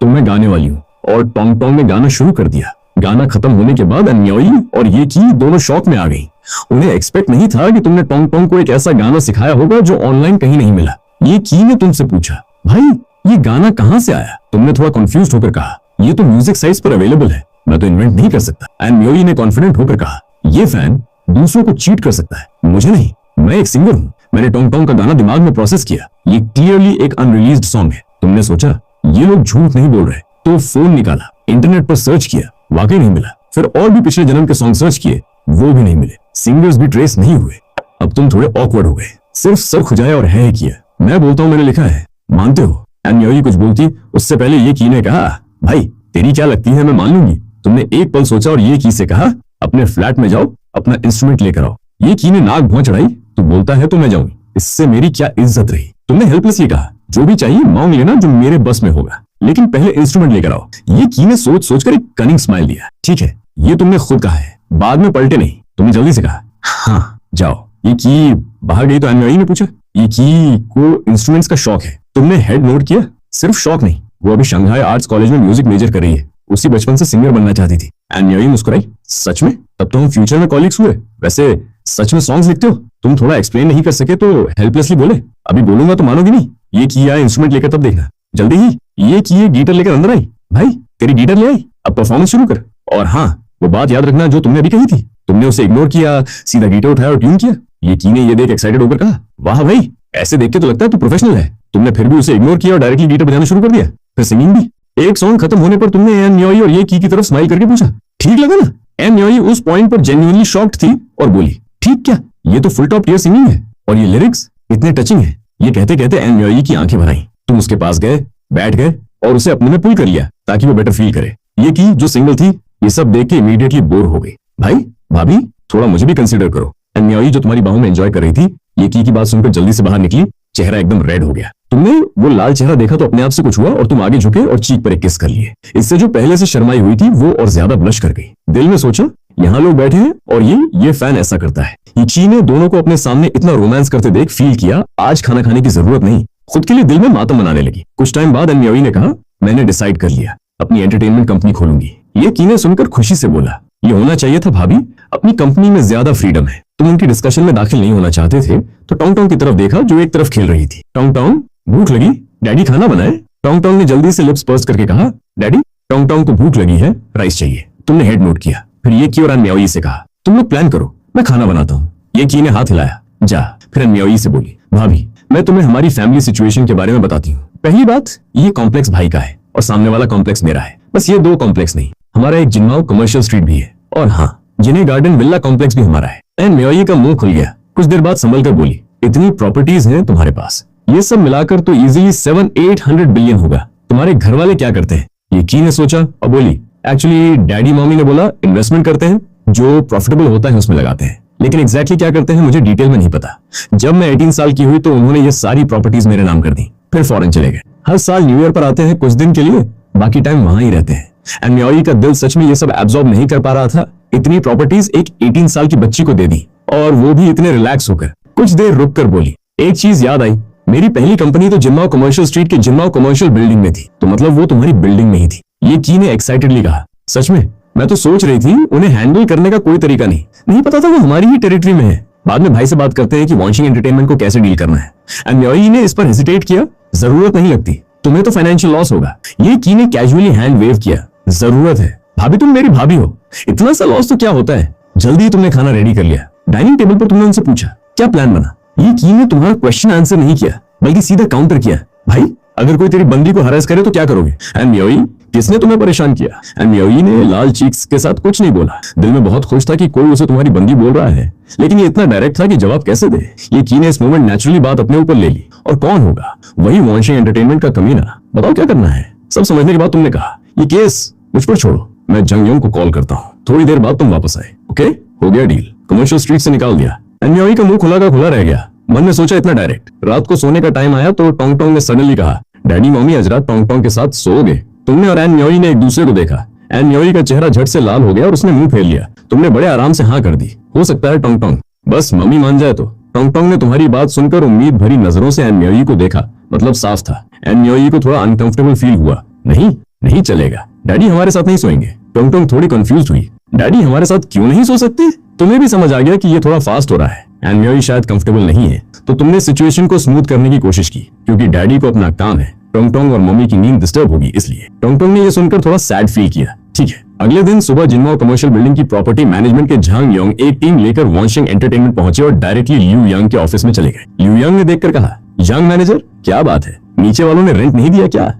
तो मैं गाने वाली हूँ। और टोंग टोंग ने गाना शुरू कर दिया। गाना खत्म होने के बाद मायोई और ये की दोनों शॉक में आ गई। उन्हें एक्सपेक्ट नहीं था कि तुमने टोंग टोंग को एक ऐसा गाना सिखाया होगा जो ऑनलाइन कहीं नहीं मिला। ये की ने तुमसे पूछा, भाई ये गाना कहाँ से आया? तुमने थोड़ा कंफ्यूज होकर कहा, ये तो म्यूजिक साइट्स पर अवेलेबल है, मैं तो इन्वेंट नहीं कर सकता। एंड मायोई ने कॉन्फिडेंट होकर कहा, ये फैन दूसरों को चीट कर सकता है, मुझे नहीं, मैं एक सिंगर हूँ। मैंने टोंग टोंग का गाना दिमाग में प्रोसेस किया, ये क्लियरली एक अनरिलीज्ड सॉन्ग है। तुमने सोचा ये लोग झूठ नहीं बोल रहे, तो फोन निकाला, इंटरनेट पर सर्च किया, वाकई नहीं मिला। फिर और भी पिछले जन्म के सॉन्ग सर्च किए, वो भी नहीं मिले, सिंगर्स भी ट्रेस नहीं हुए। अब तुम थोड़े ऑकवर्ड हो गए, सिर्फ सर खुजाया और है किया। मैं बोलता हूँ मैंने लिखा है, मानते हो? एंड मायोई कुछ बोलती उससे पहले ये की ने कहा, भाई तेरी क्या लगती है मैं मान लूंगी। तुमने एक पल सोचा और ये की से कहा, अपने फ्लैट में जाओ, अपना इंस्ट्रूमेंट लेकर आओ। ये की ने नाक भौं चढ़ाई, तू बोलता है तो मैं जाऊं, इससे मेरी क्या इज्जत रही। तुमने हेल्पलेसली कहा, जो भी चाहिए मांग लेना जो मेरे बस में होगा, लेकिन पहले इंस्ट्रूमेंट लेकर आओ। ये की ने सोच सोचकर एक कनिंग स्माइल दिया, ठीक है ये तुमने खुद कहा है, बाद में पलटे नहीं। तुमने जल्दी से कहा, हाँ जाओ। ये की बाहर गई तो मायोई ने पूछा, ये की को इंस्ट्रूमेंट्स का शौक है? तुमने हेड नोट किया, सिर्फ शौक नहीं, वो अभी शंघाई आर्ट्स कॉलेज में म्यूजिक मेजर कर रही है, उसी बचपन से सिंगर बनना चाहती थी। एंड मायोई मुस्कुराई, सच में? तब तो हम फ्यूचर में कॉलीग्स हुए। वैसे सच में सॉन्ग्स लिखते हो? तुम थोड़ा एक्सप्लेन नहीं कर सके तो हेल्पलेसली बोले, अभी बोलूंगा तो मानोगी नहीं। ये की आया इंस्ट्रूमेंट लेकर तब देखना, जल्दी ही। ये की गिटार लेकर अंदर आई, भाई तेरी गिटार ले आई, अब परफॉर्मेंस शुरू कर। और हाँ वो बात याद रखना जो तुमने अभी कही थी। तुमने उसे इग्नोर किया, सीधा गिटार उठाया और ट्यून किया। ये की ने ये देख एक्साइटेड होकर कहा, वाह भाई ऐसे देख के तो लगता है तू प्रोफेशनल है। तुमने फिर भी उसे इग्नोर किया और डायरेक्टली गिटार बजाना शुरू कर दिया, फिर सिंगिंग भी। एक सॉन्ग खत्म होने पर तुमने एन मायोई और ये की तरफ स्माइल करके पूछा, ठीक लगा ना? एन मायोई उस पॉइंट पर जेन्युइनली शॉक्ड थी और बोली, ठीक क्या? ये तो फुल टॉप टियर सिंगिंग है और ये लिरिक्स इतने टचिंग है। ये कहते कहते एन मायोई की आंखें भर आईं। तुम उसके पास गए, बैठ गए और उसे अपने में पुल कर लिया ताकि वो बेटर फील करे। ये की जो सिंगल थी ये सब देख के इमीडिएटली बोर हो गई। भाई भाभी थोड़ा मुझे भी कंसीडर करो। एंड मायोई जो तुम्हारी बाहों में एंजॉय कर रही थी, ये की बात सुनकर जल्दी से बाहर निकली, चेहरा एकदम रेड हो गया। तुमने वो लाल चेहरा देखा तो अपने आप से कुछ हुआ और तुम आगे झुके और चीक पर एक किस कर लिए। इससे जो पहले से शर्माई हुई थी वो और ज्यादा ब्लश कर गई। दिल में सोचा, यहाँ लोग बैठे हैं और ये फैन ऐसा करता है। इची ने दोनों को अपने सामने इतना रोमांस करते देख फील किया आज खाना खाने की जरूरत नहीं। खुद के लिए दिल में मातम मनाने लगी। कुछ टाइम बाद मायोई ने कहा, मैंने डिसाइड कर लिया, अपनी एंटरटेनमेंट कंपनी खोलूंगी। ये कीने सुनकर खुशी से बोला, ये होना चाहिए था भाभी, अपनी कंपनी में ज्यादा फ्रीडम है। तुम उनकी डिस्कशन में दाखिल नहीं होना चाहते थे तो टोंग टोंग की तरफ देखा जो एक तरफ खेल रही थी। टोंग टोंग भूख लगी, डैडी खाना बनाए। टोंग टोंग ने जल्दी से लिप्स पर्स करके कहा, डैडी। टोंग टोंग को भूख लगी है, राइस चाहिए। तुमने हेड नोट किया। फिर ये की और मायोई से कहा, तुम लोग प्लान करो, मैं खाना बनाता हूँ। ये की ने हाथ हिलाया, जा। फिर मायोई से बोली, भाभी मैं तुम्हें हमारी फैमिली सिचुएशन के बारे में बताती हूँ। पहली बात, ये कॉम्प्लेक्स भाई का है और सामने वाला कॉम्प्लेक्स मेरा है। बस ये 2 कॉम्प्लेक्स नहीं, हमारा एक जिनमाओ कमर्शियल स्ट्रीट भी है। और हाँ, जिन्हें गार्डन विला कॉम्प्लेक्स भी हमारा है। एंड मायोई का मुंह खुल गया। कुछ देर बाद संभल कर बोली, इतनी प्रॉपर्टीज हैं तुम्हारे पास, ये सब मिलाकर तो इजीली 700-800 बिलियन होगा। तुम्हारे घर वाले क्या करते हैं? ये की ने सोचा और बोली, एक्चुअली डैडी मम्मी ने बोला इन्वेस्टमेंट करते हैं, जो प्रॉफिटेबल होता है उसमें लगाते हैं, लेकिन एग्जैक्टली क्या करते हैं मुझे डिटेल में नहीं पता। जब मैं 18 साल की हुई तो उन्होंने ये सारी प्रॉपर्टीज मेरे नाम कर दी। फिर फॉरेन चले गए। हर साल न्यू ईयर पर आते हैं कुछ दिन के लिए, बाकी टाइम वहां ही रहते हैं। एंड मायोई का दिल सच में ये सब एब्जॉर्ब नहीं कर पा रहा था। इतनी प्रॉपर्टीज एक 18 साल की बच्ची को दे दी, और वो भी इतने रिलैक्स होकर। कुछ देर रुक कर बोली, एक चीज याद आई, मेरी पहली कंपनी तो जिनमाओ कमर्शियल स्ट्रीट के जिनमाओ कमर्शियल बिल्डिंग में थी, तो मतलब वो तुम्हारी बिल्डिंग में ही थी। ये की ने एक्साइटेडली कहा, सच में? मैं तो सोच रही थी उन्हें हैंडल करने का कोई तरीका नहीं पता था वो हमारी ही टेरिटरी में है। बाद में भाई से बात करते हैं कि वॉचिंग एंटरटेनमेंट को कैसे डील करना है। एंड मायोई ने इस पर हेजिटेट किया, जरूरत नहीं लगती, तुम्हें तो फाइनेंशियल लॉस होगा। ये की ने कैजुअली हैंड वेव किया, जरूरत है भाभी, तुम मेरी भाभी हो, इतना सा लॉस तो क्या होता है। जल्दी तुमने खाना रेडी कर लिया। डाइनिंग टेबल पर तुमने उनसे पूछा, क्या प्लान बना? ये की ने तुम्हारा क्वेश्चन आंसर नहीं किया, बल्कि सीधा काउंटर किया, भाई अगर कोई तेरी बंदी को हरास करे तो क्या करोगे? एंड मायोई, किसने तुम्हें परेशान किया? एंड मायोई ने लाल चीक्स के साथ कुछ नहीं बोला। दिल में बहुत खुश था कि कोई उसे तुम्हारी बंदी बोल रहा है, लेकिन ये इतना डायरेक्ट था कि जवाब कैसे दे। ये की ने इस मोमेंट नेचुरली बात अपने ऊपर ले ली, और कौन होगा? वही वॉचिंग एंटरटेनमेंट का कमीना। बताओ क्या करना है? सब समझने के बाद तुमने कहा, ये केस मुझ पर छोड़ो, मैं जंगयोंग को कॉल करता हूँ। थोड़ी देर बाद तुम वापस आए। ओके, हो गया डील, कमर्शियल स्ट्रीट से निकाल दिया। एंड मायोई का मुंह खुला का खुला रह गया। मन में सोचा इतना डायरेक्ट। रात को सोने का टाइम आया तो टोंग टोंग ने सडनली कहा, डैडी मम्मी आज रात टोंग टोंग के साथ सोओगे? तुमने और एन म्योई ने एक दूसरे को देखा। एन म्योई का चेहरा झट से लाल हो गया और उसने मुंह फेर लिया। तुमने बड़े आराम से हाँ कर दी। हो सकता है टोंग टोंग बस मम्मी मान जाए तो। टोंग टोंग ने तुम्हारी बात सुनकर उम्मीद भरी नजरों से एन म्योई को देखा। मतलब साफ था, एन म्योई को थोड़ा अनकंफर्टेबल फील हुआ। नहीं नहीं चलेगा, डैडी हमारे साथ नहीं सोएंगे। टोंग टोंग थोड़ी कंफ्यूज हुई। डैडी हमारे साथ क्यों नहीं सो सकते? तुम्हें भी समझ आ गया कि ये थोड़ा फास्ट हो रहा है। एन म्योई शायद कंफर्टेबल नहीं है, तो तुमने सिचुएशन को स्मूथ करने की कोशिश की, क्योंकि डैडी को अपना काम है। टोंग टोंग और मम्मी की नींद डिस्टर्ब होगी इसलिए। टोंग टोंग ने यह सुनकर थोड़ा सैड फील किया। ठीक है। अगले दिन सुबह जिनमाओ कमर्शियल बिल्डिंग की प्रॉपर्टी मैनेजमेंट के झांग योंग एक टीम लेकर वॉन्शिंग एंटरटेनमेंट पहुंचे और डायरेक्टली लियू यांग के ऑफिस में चले गए। लियू यांग ने देखकर कहा, यंग मैनेजर क्या बात है, नीचे वालों ने रेंट नहीं दिया क्या?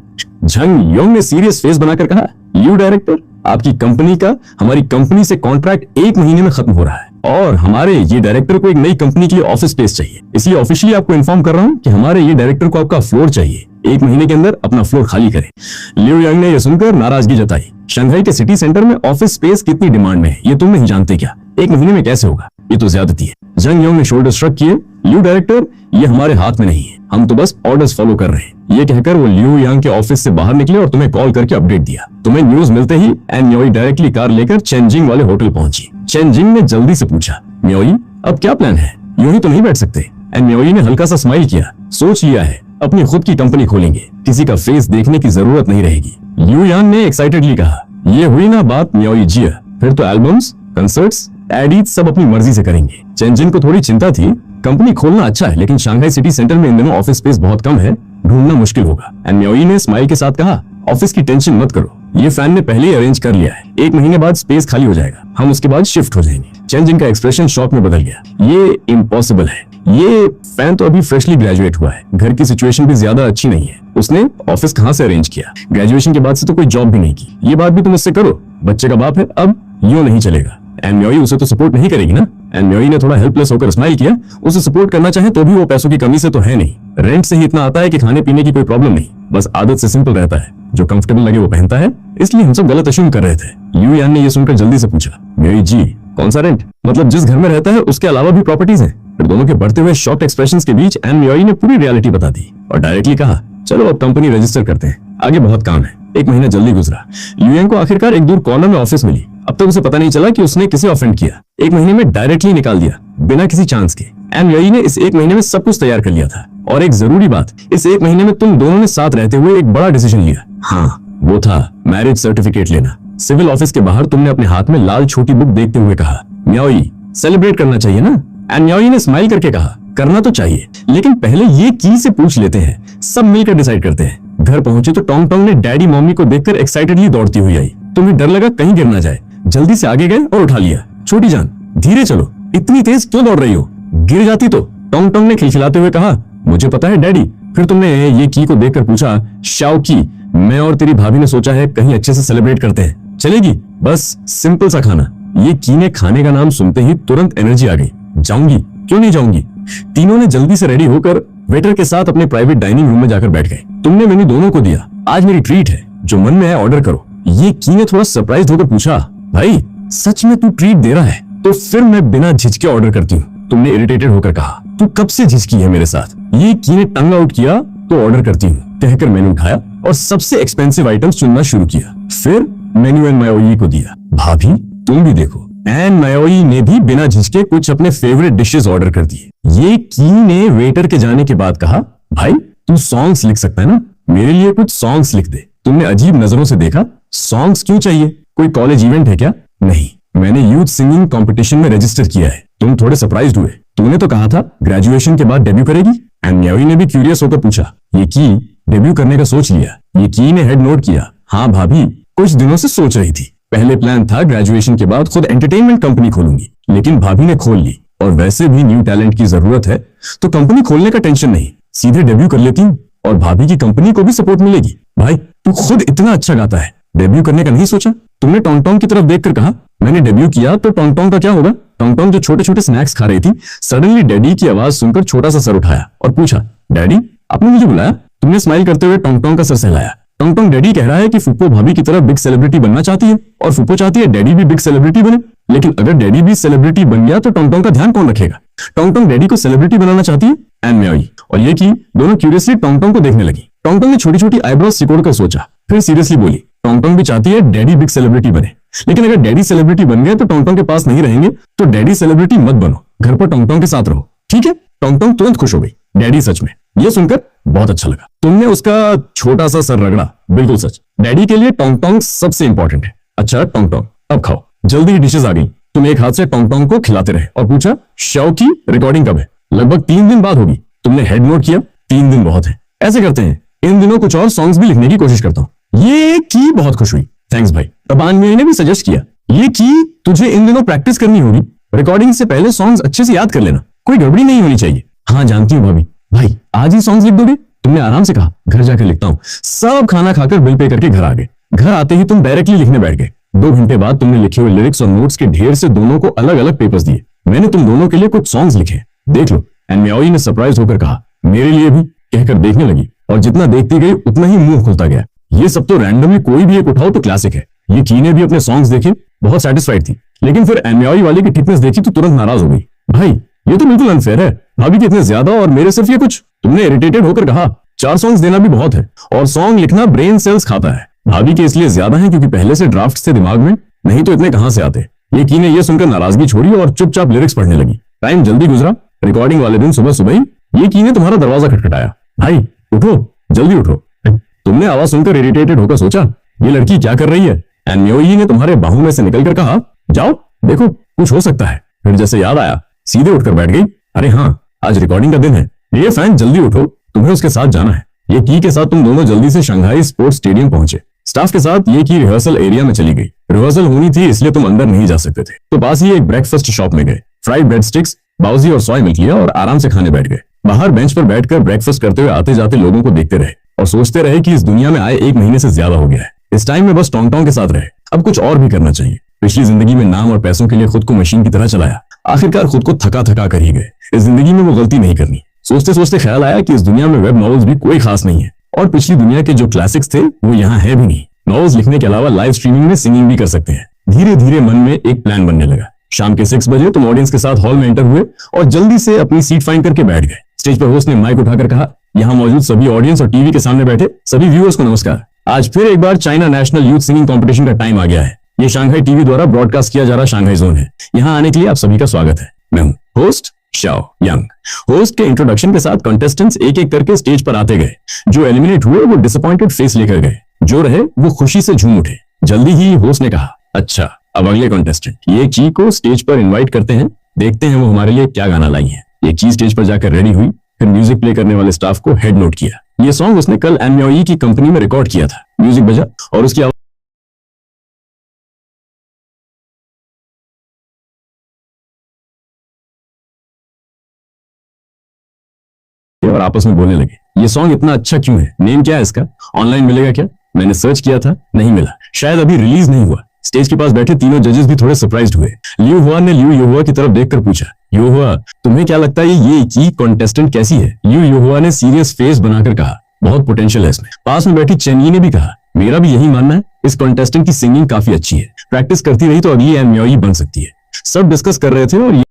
झांग योंग ने सीरियस फेस बनाकर कहा, लियू डायरेक्टर, आपकी कंपनी का हमारी कंपनी से कॉन्ट्रैक्ट 1 महीने में खत्म हो रहा है और हमारे ये डायरेक्टर को एक नई कंपनी के लिए ऑफिस स्पेस चाहिए। इसलिए ऑफिशियली आपको इन्फॉर्म कर रहा हूँ कि हमारे ये डायरेक्टर को आपका फ्लोर चाहिए। 1 महीने के अंदर अपना फ्लोर खाली करें। लियू यांग ने यह सुनकर नाराजगी जताई। शंघाई के सिटी सेंटर में ऑफिस स्पेस कितनी डिमांड में है ये तुम नहीं जानते क्या? 1 महीने में कैसे होगा? ये तो ज्यादती है। जंग योंग ने शोल्डर श्रग किए। लियू डायरेक्टर, ये हमारे हाथ में नहीं है, हम तो बस ऑर्डर्स फॉलो कर रहे हैं। ये कहकर वो लियू यांग के ऑफिस से बाहर निकले और तुम्हें कॉल करके अपडेट दिया। तुम्हें न्यूज मिलते ही एन म्योई डायरेक्टली कार लेकर चेनजिंग वाले होटल पहुंची। चेनजिंग ने जल्दी से पूछा, म्योई अब क्या प्लान है? यूं ही तो नहीं बैठ सकते। एन म्योई ने हल्का सा स्माइल किया। सोच लिया है, अपनी खुद की कंपनी खोलेंगे, किसी का फेस देखने की जरूरत नहीं रहेगी। लियू यांग ने एक्साइटेडली कहा, ये हुई ना बात म्योई जी, फिर तो एल्बम्स, कंसर्ट्स, एडीज सब अपनी मर्जी से करेंगे। चेनजिंग को थोड़ी चिंता थी, कंपनी खोलना अच्छा है लेकिन शंघाई सिटी सेंटर में इन दिनों ऑफिस स्पेस बहुत कम है, ढूंढना मुश्किल होगा। एन म्योई ने स्माइल के साथ कहा, ऑफिस की टेंशन मत करो, ये फैन ने पहले ही अरेंज कर लिया है। 1 महीने बाद स्पेस खाली हो जाएगा, हम उसके बाद शिफ्ट हो जाएंगे। चेनजिंग का एक्सप्रेशन शॉक में बदल गया। ये इम्पॉसिबल है, ये फैन तो अभी फ्रेशली ग्रेजुएट हुआ है, घर की सिचुएशन भी ज्यादा अच्छी नहीं है, उसने ऑफिस कहाँ से अरेंज किया? ग्रेजुएशन के बाद से तो कोई जॉब भी नहीं की। ये बात भी तुम इससे करो, बच्चे का बाप है, अब यूं नहीं चलेगा। एन म्योई उसे तो सपोर्ट नहीं करेगी ना? एन म्योई ने थोड़ा हेल्पलेस होकर स्माइल किया। उसे सपोर्ट करना चाहे तो भी वो पैसों की कमी से तो है नहीं, रेंट से ही इतना आता है कि खाने पीने की कोई प्रॉब्लम नहीं, बस आदत से सिंपल रहता है, जो कंफर्टेबल लगे वो पहनता है, इसलिए हम सब गलत अश्यूम कर रहे थे। लियू यांग ने ये सुनकर जल्दी से पूछा, म्योई जी कौन सा रेंट? मतलब जिस घर में रहता है उसके अलावा भी प्रॉपर्टीज हैं? फिर दोनों के बढ़ते हुए शॉक्ड एक्सप्रेशंस के बीच एन म्योई ने पूरी रियलिटी बता दी और डायरेक्टली कहा, चलो अब कंपनी रजिस्टर करते हैं, आगे बहुत काम है। 1 महीना जल्दी गुजरा। लियू यांग को आखिरकार एक दूर कॉर्नर में ऑफिस मिली। अब तक उसे पता नहीं चला कि उसने किसे ऑफेंड किया। 1 महीने में डायरेक्टली निकाल दिया, बिना किसी चांस के। एन म्योई ने इस 1 महीने में सब कुछ तैयार कर लिया था। और एक जरूरी बात, इस 1 महीने में तुम दोनों ने साथ रहते हुए एक बड़ा डिसीजन लिया। हाँ, वो था मैरिज सर्टिफिकेट लेना। सिविल ऑफिस के बाहर तुमने अपने हाथ में लाल छोटी बुक देखते हुए कहा, म्योई सेलिब्रेट करना चाहिए ना? एन म्योई ने स्माइल करके कहा, करना तो चाहिए, लेकिन पहले ये की से पूछ लेते हैं, सब मिलकर डिसाइड करते हैं। घर पहुंचे तो टोंग टोंग ने डैडी मम्मी को देखकर एक्साइटेडली दौड़ती हुई आई। तुम्हें डर लगा कहीं गिर ना जाए, जल्दी से आगे गए और उठा लिया। छोटी जान धीरे चलो, इतनी तेज क्यों दौड़ रही हो? गिर जाती तो। टोंग टोंग ने खिलखिलाते हुए कहा, मुझे पता है डैडी। फिर तुमने ये की को देखकर पूछा, शाओ की, मैं और तेरी भाभी ने सोचा है कहीं अच्छे से सेलिब्रेट करते हैं, चलेगी? बस सिंपल सा खाना। ये की ने खाने का नाम सुनते ही तुरंत एनर्जी आ गई। जाऊंगी, क्यों नहीं जाऊंगी? तीनों ने जल्दी से रेडी होकर वेटर के साथ अपने प्राइवेट डाइनिंग रूम में जाकर बैठ गए। तुमने मेन्यू दोनों को दिया, आज मेरी ट्रीट है, जो मन में है ऑर्डर करो। ये की ने थोड़ा सरप्राइज होकर पूछा, भाई सच में तू ट्रीट दे रहा है? तो फिर मैं बिना झिझके ऑर्डर करती हूँ। तुमने इरिटेटेड होकर कहा, तू कब से झिझकी है मेरे साथ? ये की ने टंग आउट किया, तो ऑर्डर करती हूँ कहकर मेन्यू उठाया और सबसे एक्सपेंसिव आइटम्स चुनना शुरू किया। फिर मेन्यू एन म्योई को दिया। भाभी तुम भी देखो। एन म्योई ने भी बिना झिझके कुछ अपने फेवरेट डिशेस ऑर्डर कर दिए। ये की ने वेटर के जाने के बाद कहा, भाई तू सॉन्ग्स लिख सकता है ना, मेरे लिए कुछ सॉन्ग्स लिख दे। तुमने अजीब नजरों से देखा, सॉन्ग्स क्यों चाहिए? कोई कॉलेज इवेंट है क्या? नहीं, मैंने यूथ सिंगिंग कंपटीशन में रजिस्टर किया है। तुम थोड़े सरप्राइज्ड हुए। तूने तो कहा था ग्रेजुएशन के बाद डेब्यू करेगी। एन म्योई ने भी क्यूरियस होकर पूछा, ये की डेब्यू करने का सोच लिया? ये की ने हेड नोट किया। हाँ भाभी, कुछ दिनों से सोच रही थी। पहले प्लान था ग्रेजुएशन के बाद खुद एंटरटेनमेंट कंपनी खोलूंगी, लेकिन भाभी ने खोल ली। और वैसे भी न्यू टैलेंट की जरूरत है, तो कंपनी खोलने का टेंशन नहीं, सीधे डेब्यू कर लेती हूँ और भाभी की कंपनी को भी सपोर्ट मिलेगी। भाई तू खुद इतना अच्छा गाता है, डेब्यू करने का नहीं सोचा? तुमने टोंग टोंग की तरफ देखकर कहा, मैंने डेब्यू किया तो टोंग टोंग का क्या होगा? टोंग टोंग जो छोटे छोटे स्नैक्स खा रही थी, सडनली डैडी की आवाज सुनकर छोटा सा सर उठाया और पूछा, डैडी आपने मुझे बुलाया? तुमने स्माइल करते हुए टोंग टोंग का सर सहलाया। टोंग टोंग डैडी कह रहा है कि फुप्पो भाभी की तरह बिग सेलिब्रिटी बनना चाहती है और फुप्पो चाहती है डैडी भी बिग सेलिब्रिटी बने, लेकिन अगर डैडी भी सेलिब्रिटी बन गया तो टोंग टोंग का ध्यान कौन रखेगा? टोंग टोंग डैडी को सेलिब्रिटी बनाना चाहती है एंड म्योई और ये की दोनों क्यूरियसली टोंग टोंग को देखने लगी। टोंग टोंग ने छोटी छोटी आईब्रोज सिकोड़ कर सोचा, फिर सीरियसली बोली, टोंग टोंग भी चाहती है डैडी बिग सेलिब्रिटी बने, लेकिन अगर डैडी सेलिब्रिटी बन गए तो टोंग टोंग के पास नहीं रहेंगे, तो डैडी सेलिब्रिटी मत बनो, घर पर टोंग टोंग के साथ रहो, ठीक है। टोंग टोंग तुरंत खुश हो गई। डैडी सच में, ये सुनकर बहुत अच्छा लगा, तुमने उसका छोटा सा सर रगड़ा, बिल्कुल सच। डैडी के लिए टोंग टोंग सबसे इंपॉर्टेंट है। अच्छा टोंग टोंग अब खाओ, जल्दी ही डिशेज आ गई। तुम एक हाथ से टोंग टोंग को खिलाते रहे और पूछा शो की रिकॉर्डिंग कब है। लगभग 3 दिन बाद होगी। तुमने हेड नोट किया, 3 दिन बहुत है। ऐसे करते हैं, इन दिनों कुछ और सॉन्ग्स भी लिखने की कोशिश करता हूँ। ये की बहुत खुश हुई। थैंक्स भाई। तब आनवी ने भी सजेस्ट किया, ये की तुझे इन दिनों प्रैक्टिस करनी होगी, रिकॉर्डिंग से पहले सॉन्ग्स अच्छे से याद कर लेना, कोई गड़बड़ी नहीं होनी चाहिए। हाँ जानती हूँ भाभी। भाई आज ही सॉन्ग्स लिख दोगे? तुमने आराम से कहा, घर जाकर लिखता हूँ। सब खाना खाकर बिल पे करके घर आ गए। घर आते ही तुम डायरेक्टली लिखने बैठ गए। 2 घंटे बाद तुमने लिखे हुए लिरिक्स और नोट्स के ढेर से दोनों को अलग अलग पेपर्स दिए। मैंने तुम दोनों के लिए कुछ सॉन्ग्स लिखे, देख लो। एंड म्योई ने सरप्राइज होकर कहा, मेरे लिए भी, कहकर देखने लगी और जितना देखती गई उतना ही मुंह खुलता गया। ये सब तो रैंडमली कोई भी एक उठाओ तो क्लासिक है। ये की ने भी अपने सॉन्ग्स देखे, बहुत सेटिस्फाइड थी, लेकिन फिर एंड म्योई वाले की थिकनेस देखी तो तुरंत नाराज हो गई। भाई ये तो बिल्कुल अनफेयर है, भाभी के इतने ज्यादा और मेरे सिर्फ ये कुछ। तुमने इरिटेटेड होकर कहा, 4 सॉन्ग्स देना भी बहुत है और सॉन्ग लिखना ब्रेन सेल्स खाता है। भाभी के इसलिए ज्यादा है क्योंकि पहले से ड्राफ्ट थे दिमाग में, नहीं तो इतने कहां से आते। ये की ने ये सुनकर नाराजगी छोड़ी और चुपचाप लिरिक्स पढ़ने लगी। टाइम जल्दी गुजरा। रिकॉर्डिंग वाले दिन सुबह सुबह ही ये की ने तुम्हारा दरवाजा खटखटाया। भाई उठो, जल्दी उठो। तुमने आवाज सुनकर इरिटेटेड होकर सोचा, ये लड़की क्या कर रही है। एंड म्योई ने तुम्हारे बाहों में से निकलकर कहा, जाओ देखो कुछ हो सकता है। फिर जैसे याद आया सीधे उठकर बैठ गई। अरे हाँ, आज रिकॉर्डिंग का दिन है। ये फैन जल्दी उठो, तुम्हें उसके साथ जाना है। ये की के साथ तुम दोनों जल्दी से शंघाई स्पोर्ट्स स्टेडियम पहुंचे। स्टाफ के साथ ये की रिहर्सल एरिया में चली गई। रिहर्सल होनी थी इसलिए तुम अंदर नहीं जा सकते थे, तो पास ही एक ब्रेकफास्ट शॉप में गए। फ्राइड ब्रेड स्टिक्स, बाउजी और सोया मिल्क लिया और आराम से खाने बैठ गए। बाहर बेंच पर बैठकर ब्रेकफास्ट करते हुए आते जाते लोगों को देखते रहे और सोचते रहे कि इस दुनिया में आए 1 महीने से ज्यादा हो गया है। इस टाइम में बस टोंग टोंग के साथ रहे, अब कुछ और भी करना चाहिए। पिछली जिंदगी में नाम और पैसों के लिए खुद को मशीन की तरह चलाया, आखिरकार खुद को थका थका कर ही गए। इस जिंदगी में वो गलती नहीं करनी। सोचते सोचते ख्याल आया कि इस दुनिया में वेब नॉवेल्स भी कोई खास नहीं है और पिछली दुनिया के जो क्लासिक्स थे वो यहाँ है भी नहीं। नॉवेल्स लिखने के अलावा लाइव स्ट्रीमिंग में सिंगिंग भी कर सकते हैं। धीरे धीरे मन में एक प्लान बनने लगा। शाम के 6 बजे तुम ऑडियंस के साथ हॉल में एंटर हुए और जल्दी से अपनी सीट फाइंड करके बैठ गए। स्टेज पर होस्ट ने माइक उठाकर कहा, यहाँ मौजूद सभी ऑडियंस और टीवी के सामने बैठे सभी व्यूअर्स को नमस्कार। आज फिर एक बार China national youth singing competition का टाइम आ गया है। ये शांघाई टीवी द्वारा ब्रॉडकास्ट किया जा रहा शांघाई जोन है। यहाँ आने के लिए आप सभी का स्वागत है। मैं हूँ होस्ट शाओ यंग। होस्ट के इंट्रोडक्शन के साथ कंटेस्टेंट्स एक एक करके स्टेज पर आते गए। जो एलिमिनेट हुए वो डिसअपॉइंटेड फेस लेकर गए, जो रहे वो खुशी से झूम उठे। जल्दी ही होस्ट ने कहा, अच्छा अब अगले कंटेस्टेंट ये की को स्टेज पर इनवाइट करते हैं, देखते हैं वो हमारे लिए क्या गाना लाई है। ये की स्टेज पर जाकर रेडी हुई, फिर म्यूजिक प्ले करने वाले स्टाफ को हेड नोट किया। ये सॉन्ग उसने कल एंड म्योई की कंपनी में रिकॉर्ड किया था। म्यूजिक बजा और उसकी और आपस में बोलने लगे, ये सॉन्ग इतना अच्छा क्यों है, नेम क्या है इसका, ऑनलाइन मिलेगा क्या। मैंने सर्च किया था, नहीं मिला, शायद अभी रिलीज नहीं हुआ। स्टेज के पास बैठे तीनों जजेस भी थोड़े सरप्राइज्ड हुए। लियू हुआ ने लियू योहुआ की तरफ देखकर पूछा, योहुआ तुम्हें क्या लगता है ये की कंटेस्टेंट कैसी है। लियू योहुआ ने सीरियस फेस बनाकर कहा, बहुत पोटेंशियल है इसमें। पास में बैठी चेनी ने भी कहा, मेरा भी यही मानना है, इस कंटेस्टेंट की सिंगिंग काफी अच्छी है, प्रैक्टिस करती रही तो अगली एंड म्योई बन सकती है। सब डिस्कस कर रहे थे और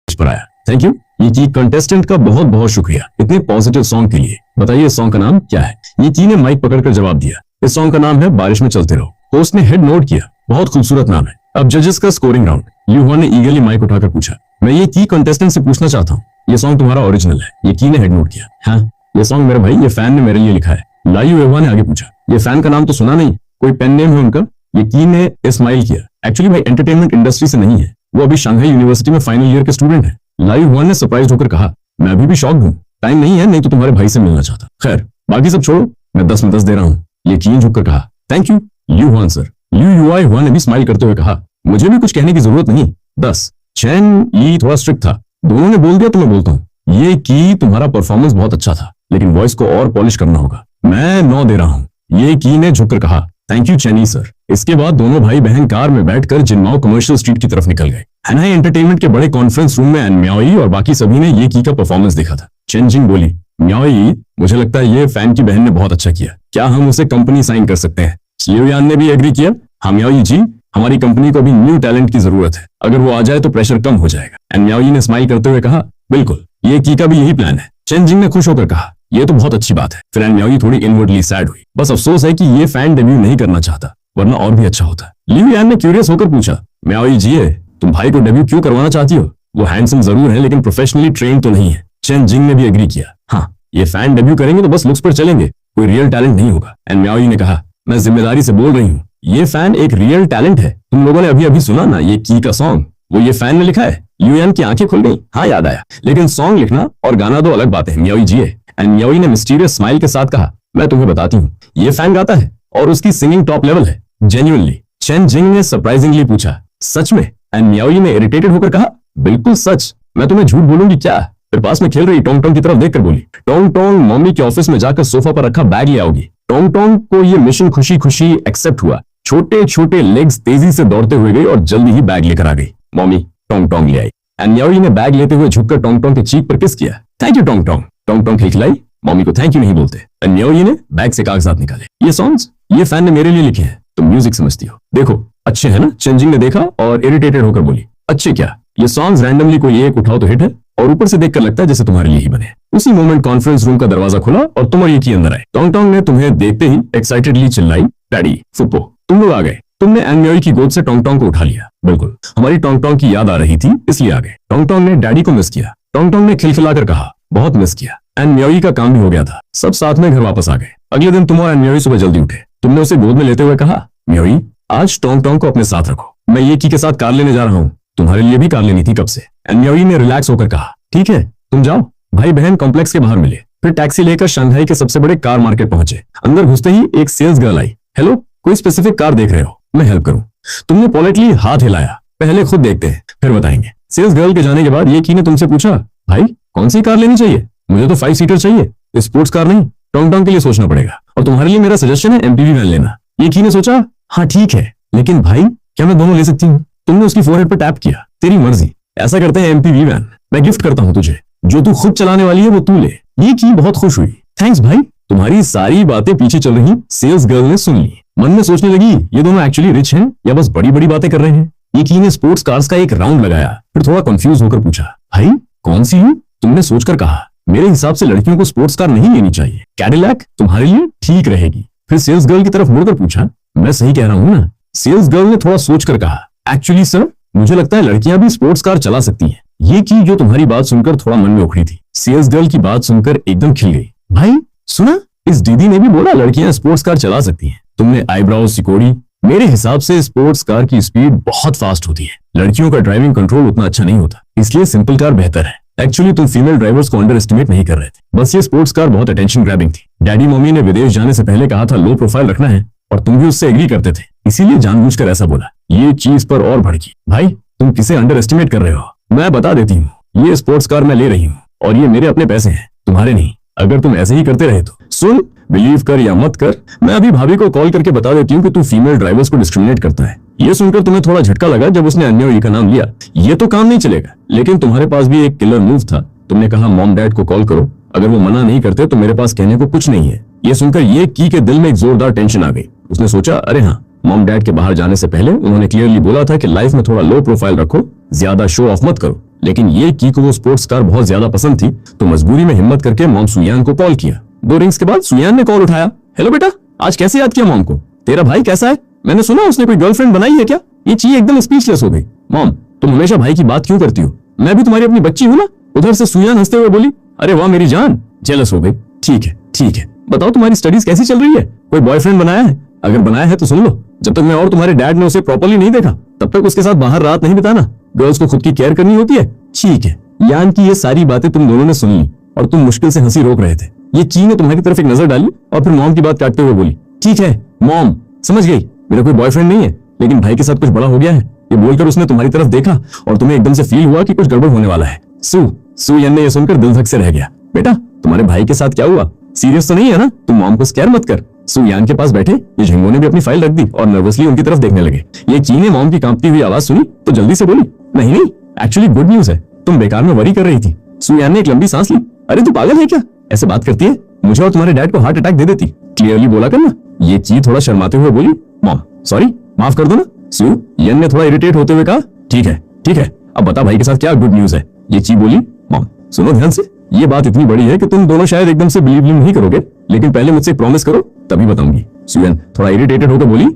पर आया। थैंक यू ये की कंटेस्टेंट का बहुत बहुत शुक्रिया इतने पॉजिटिव सॉन्ग के लिए। बताइए इस सॉन्ग का नाम क्या है। ये की ने माइक पकड़कर जवाब दिया, इस सॉन्ग का नाम है बारिश में चलते रहो। होस्ट ने हेड नोट किया, बहुत खूबसूरत नाम है। अब जजेस का स्कोरिंग राउंड। यूहुआ ने ईगरली माइक उठाकर पूछा, मैं ये की कंटेस्टेंट से पूछना चाहता हूँ, ये सॉन्ग तुम्हारा ओरिजिनल है। ये की ने हेड नोट किया, हाँ ये सॉन्ग मेरा भाई, ये फैन ने मेरे लिए लिखा है। लायू युहुआ ने आगे पूछा, ये फैन का नाम तो सुना नहीं, कोई पेन नेम है उनका। ये की ने स्माइल किया, एक्चुअली भाई एंटरटेनमेंट इंडस्ट्री से नहीं है, वो अभी शंघाई यूनिवर्सिटी में फाइनल ईयर के स्टूडेंट है। लायू युहुआ ने सरप्राइज होकर कहा, मैं अभी भी शॉक्ड हूँ, टाइम नहीं है, नहीं तो तुम्हारे भाई से मिलना चाहता। खैर बाकी सब छोड़ो, मैं 10 में 10 दे रहा हूँ। ये की झुककर कहा, thank you Liu Huan sir. Liu Yuhua ने भी स्माइल करते हुए कहा, मुझे भी कुछ कहने की जरूरत नहीं। 10 चैन ये थोड़ा स्ट्रिक्ट था, दोनों ने बोल दिया तो मैं बोलता हूँ। ये की तुम्हारा परफॉर्मेंस बहुत अच्छा था, लेकिन वॉइस को और पॉलिश करना होगा। मैं 9 दे रहा हूँ। ये की ने झुककर कहा, थैंक यू चेनी सर। इसके बाद दोनों भाई बहन कार में बैठकर जिनमाओ कमर्शियल स्ट्रीट की तरफ निकल गए। हैनाई एंटरटेनमेंट के बड़े कॉन्फ्रेंस रूम में एन म्याओई और बाकी सभी ने ये की का परफॉर्मेंस देखा था। चेन जिंग बोली, म्याओई, मुझे लगता है ये फैन की बहन ने बहुत अच्छा किया, क्या हम उसे कंपनी साइन कर सकते हैं? लियू यान ने भी एग्री किया, हाँ म्याओई जी, हमारी कंपनी को अभी न्यू टैलेंट की जरूरत है, अगर वो आ जाए तो प्रेशर कम हो जाएगा। एंड म्याओई ने स्माइल करते हुए कहा, बिल्कुल, ये की का भी यही प्लान है। चेन जिंग ने खुश होकर कहा, ये तो बहुत अच्छी बात है। फिर एन म्याओई थोड़ी इनवर्डली सैड हुई, बस अफसोस है कि ये फैन डेब्यू नहीं करना चाहता, वरना और भी अच्छा होता। लियू यान ने क्यूरियस होकर पूछा, म्याओई जी, तुम भाई को डेब्यू क्यों करवाना चाहती हो? वो हैंडसम जरूर है लेकिन प्रोफेशनली ट्रेन तो नहीं है। चेन जिंग ने भी एग्री किया, हाँ, ये फैन डेब्यू करेंगे तो बस लुक्स पर चलेंगे, कोई रियल टैलेंट नहीं होगा। एंड म्याओई ने कहा, मैं जिम्मेदारी से बोल रही हूँ, ये फैन एक रियल टैलेंट है। तुम लोगों ने अभी अभी सुना ना ये की का सॉन्ग, वो ये फैन ने लिखा है। लियू यान की आंखें खुल गई, हाँ याद आया, लेकिन सॉन्ग लिखना और गाना दो अलग बातें हैं म्याओई जी। एंड म्याओई ने मिस्टीरियस स्माइल के साथ कहा, मैं तुम्हें बताती हूँ, ये फैन गाता है और उसकी सिंगिंग टॉप लेवल है, जेन्युइनली। चेन जिंग ने सरप्राइजिंगली पूछा, सच में? एंड म्याओई ने इरिटेटेड होकर कहा, बिल्कुल सच, मैं तुम्हें झूठ बोलूंगी क्या? फिर पास में खेल रही टोंग टोंग की तरफ देखकर बोली, टोंग टोंग, मम्मी के ऑफिस में जाकर सोफा पर रखा बैग ले आओगी। टोंग टोंग को ये मिशन खुशी खुशी एक्सेप्ट हुआ। छोटे छोटे लेग्स तेजी से दौड़ते हुए गई और जल्दी ही बैग लेकर आ गई। मम्मी, टोंग टोंग ले आई। एंड म्याओई ने बैग लेते हुए झुककर टोंग टोंग के चीक पर किस किया। Thank you Tong Tong. Tong Tong खिलखिलाई, मम्मी को थैंक यू नहीं बोलते। एंड म्याओई ने बैग से कागजात निकाले, ये सॉन्ग्स ये फैन ने मेरे लिए लिखे हैं, तुम म्यूजिक समझती हो, देखो अच्छे है ना? चेन जिंग ने देखा और इरिटेटेड होकर बोली, अच्छे क्या, ये सॉन्ग्स रैंडमली कोई एक उठाओ तो हिट है, और ऊपर से देखकर लगता है जैसे तुम्हारे लिए ही बने। उसी मोमेंट कॉन्फ्रेंस रूम का दरवाजा खुला और तुम और ये की अंदर आए। टोंग टोंग ने तुम्हें देखते ही एक्साइटेडली चिल्लाई, डैडी, फुप्पो, तुम लोग आ गए। तुमने एन म्याओई की गोद से टोंग टोंग को उठा लिया। बिल्कुल, हमारी टोंग टोंग की याद आ रही थी इसलिए आ गए। टोंग टोंग ने डैडी को मिस किया। टोंग टोंग ने खिलखिलाकर कहा, बहुत मिस किया। एन म्याओई का काम भी हो गया था, सब साथ में घर वापस आ गए। अगले दिन तुम और एन म्याओई सुबह जल्दी उठे। तुमने उसे गोद में लेते हुए कहा, म्याओई, आज टोंग टोंग को अपने साथ रखो, मैं ये की के साथ कार लेने जा रहा हूँ, तुम्हारे लिए भी कार लेनी थी कब से। एन म्याओई ने रिलैक्स होकर कहा, ठीक है तुम जाओ। भाई बहन कॉम्प्लेक्स के बाहर मिले, फिर टैक्सी लेकर शंघाई के सबसे बड़े कार मार्केट पहुंचे। अंदर घुसते ही एक सेल्स गर्ल आई। हेलो, कोई स्पेसिफिक कार देख रहे हो, मैं हेल्प करूं? तुमने पोलाइटली हाथ हिलाया, पहले खुद देखते हैं फिर बताएंगे। सेल्स गर्ल के जाने के बाद ये की ने तुमसे पूछा, भाई कौन सी कार लेनी चाहिए? मुझे तो 5 सीटर चाहिए, स्पोर्ट्स कार नहीं, टोंग टोंग के लिए सोचना पड़ेगा, और तुम्हारे लिए मेरा सजेशन है एमपीवी वैन लेना। ये की ने सोचा, हाँ ठीक है, लेकिन भाई क्या मैं दोनों ले सकती हूँ? तुमने उसकी फोरहेड पर टैप किया, तेरी मर्जी, ऐसा करते हैं एमपीवी वैन, मैं गिफ्ट करता हूँ तुझे, जो तू खुद चलाने वाली है वो तू ले। ये की बहुत खुश हुई, थैंक्स भाई। तुम्हारी सारी बातें पीछे चल रही सेल्स गर्ल ने सुन ली। मन में सोचने लगी, ये दोनों एक्चुअली रिच हैं या बस बड़ी बड़ी बातें कर रहे हैं। ये की ने स्पोर्ट्स कार्स का एक राउंड लगाया, फिर थोड़ा कंफ्यूज होकर पूछा, भाई कौन सी है? तुमने सोचकर कहा, मेरे हिसाब से लड़कियों को स्पोर्ट्स कार नहीं लेनी चाहिए, कैडिलैक तुम्हारे लिए ठीक रहेगी। फिर सेल्स गर्ल की तरफ मुड़कर पूछा, मैं सही कह रहा हूँ ना? सेल्स गर्ल ने थोड़ा सोचकर कहा, एक्चुअली सर, मुझे लगता है लड़कियां भी स्पोर्ट्स कार चला सकती हैं। ये की जो तुम्हारी बात सुनकर थोड़ा मन में उखड़ी थी, सेल्स गर्ल की बात सुनकर एकदम खिल गई। भाई सुना, इस दीदी ने भी बोला लड़कियां स्पोर्ट्स कार चला सकती हैं। तुमने आईब्राउज सिकोड़ी। मेरे हिसाब से स्पोर्ट्स कार की स्पीड बहुत फास्ट होती है, लड़कियों का ड्राइविंग कंट्रोल उतना अच्छा नहीं होता, इसलिए सिंपल कार बेहतर है। एक्चुअली तुम फीमेल ड्राइवर्स को अंडर एस्टिमेट नहीं कर रहे थे, बस ये स्पोर्ट्स कार बहुत अटेंशन ग्रैबिंग थी। डैडी मम्मी ने विदेश जाने से पहले कहा था लो प्रोफाइल रखना है, और तुम भी उससे एग्री करते थे, इसीलिए जानबूझकर ऐसा बोला। ये चीज पर और भड़की, भाई तुम किसे अंडर एस्टिमेट कर रहे हो? मैं बता देती हूँ, ये स्पोर्ट्स कार मैं ले रही हूँ और ये मेरे अपने पैसे हैं, तुम्हारे नहीं। अगर तुम ऐसे ही करते रहे तो सुन, बिलीव कर या मत कर, मैं अभी भाभी को कॉल करके बता देती हूँ कि तू फीमेल ड्राइवर्स को डिस्क्रिमिनेट करता है। ये सुनकर तुम्हें थोड़ा झटका लगा जब उसने एन म्याओई का नाम लिया। ये तो काम नहीं चलेगा, लेकिन तुम्हारे पास भी एक किलर मूव था। तुमने कहा मॉम डैड को कॉल करो, अगर वो मना नहीं करते तो मेरे पास कहने को कुछ नहीं है। ये सुनकर ये की के दिल में एक जोरदार टेंशन आ गई। उसने सोचा, अरे हाँ, मॉम डैड के बाहर जाने से पहले उन्होंने क्लियरली बोला था कि लाइफ में थोड़ा लो प्रोफाइल रखो, ज्यादा शो ऑफ मत करो। लेकिन ये की को वो स्पोर्ट्स कार बहुत ज्यादा पसंद थी, तो मजबूरी में हिम्मत करके मॉम सुयान को कॉल किया। 2 रिंग्स के बाद सुयान ने कॉल उठाया। हेलो बेटा, आज कैसे याद किया मॉम को? तेरा भाई कैसा है? मैंने सुना उसने कोई गर्लफ्रेंड बनाई है क्या? ये ची एकदम स्पीचलेस हो गई। मॉम, तुम हमेशा भाई की बात क्यों करती हो? मैं भी तुम्हारी अपनी बच्ची हूँ ना। उधर से सुयान हंसते हुए बोली, अरे वाह मेरी जान, जेलस हो गई। ठीक है ठीक है, बताओ तुम्हारी स्टडीज कैसी चल रही है? कोई बॉयफ्रेंड बनाया है? अगर बनाया है तो सुन लो, जब तक मैं और तुम्हारे डैड ने उसे प्रॉपर्ली नहीं देखा तब तक उसके साथ बाहर रात नहीं बिताना। गर्ल्स को खुद की केयर करनी होती है। ठीक है। यान की ये सारी बातें तुम दोनों ने सुन ली और तुम मुश्किल से हंसी रोक रहे थे। ये की ने तुम्हारी तरफ एक नजर डाली और फिर मॉम की बात काटते हुए बोली, ठीक है मॉम, समझ गई, मेरा कोई बॉयफ्रेंड नहीं है, लेकिन भाई के साथ कुछ बड़ा हो गया है। ये बोलकर उसने तुम्हारी तरफ देखा और तुम्हें एकदम से फील हुआ कि कुछ गड़बड़ होने वाला है। सुयन ने यह सुनकर दिल धक से रह गया। बेटा, तुम्हारे भाई के साथ क्या हुआ? सीरियस तो नहीं है ना? तुम मॉम को स्कैर मत कर। सुयान के पास बैठे ये झिंगो ने भी अपनी फाइल रख दी और नर्वसली उनकी तरफ देखने लगे। ये की ने मॉम की कांपती हुई आवाज सुनी तो जल्दी से बोली, नहीं नहीं, एक्चुअली गुड न्यूज है, तुम बेकार में वरी कर रही थी। सुयान ने एक लंबी सांस ली। अरे तू पागल है क्या, ऐसे बात करती है, मुझे और तुम्हारे डैड को हार्ट अटैक दे देती, क्लियरली बोला करना। ये की थोड़ा शर्माते हुए बोली, मॉम सॉरी, माफ कर दो ना। सुयान ने थोड़ा इरिटेट होते हुए कहा, ठीक है, अब बता भाई के साथ क्या गुड न्यूज है। ये ची बोली, मॉम सुनो ध्यान से, ये बात इतनी बड़ी है कि तुम दोनों शायद एकदम से बिलीव नहीं करोगे, लेकिन पहले मुझसे प्रॉमिस करो तभी बताऊंगी। सुयान थोड़ा इरिटेटेड होकर बोली,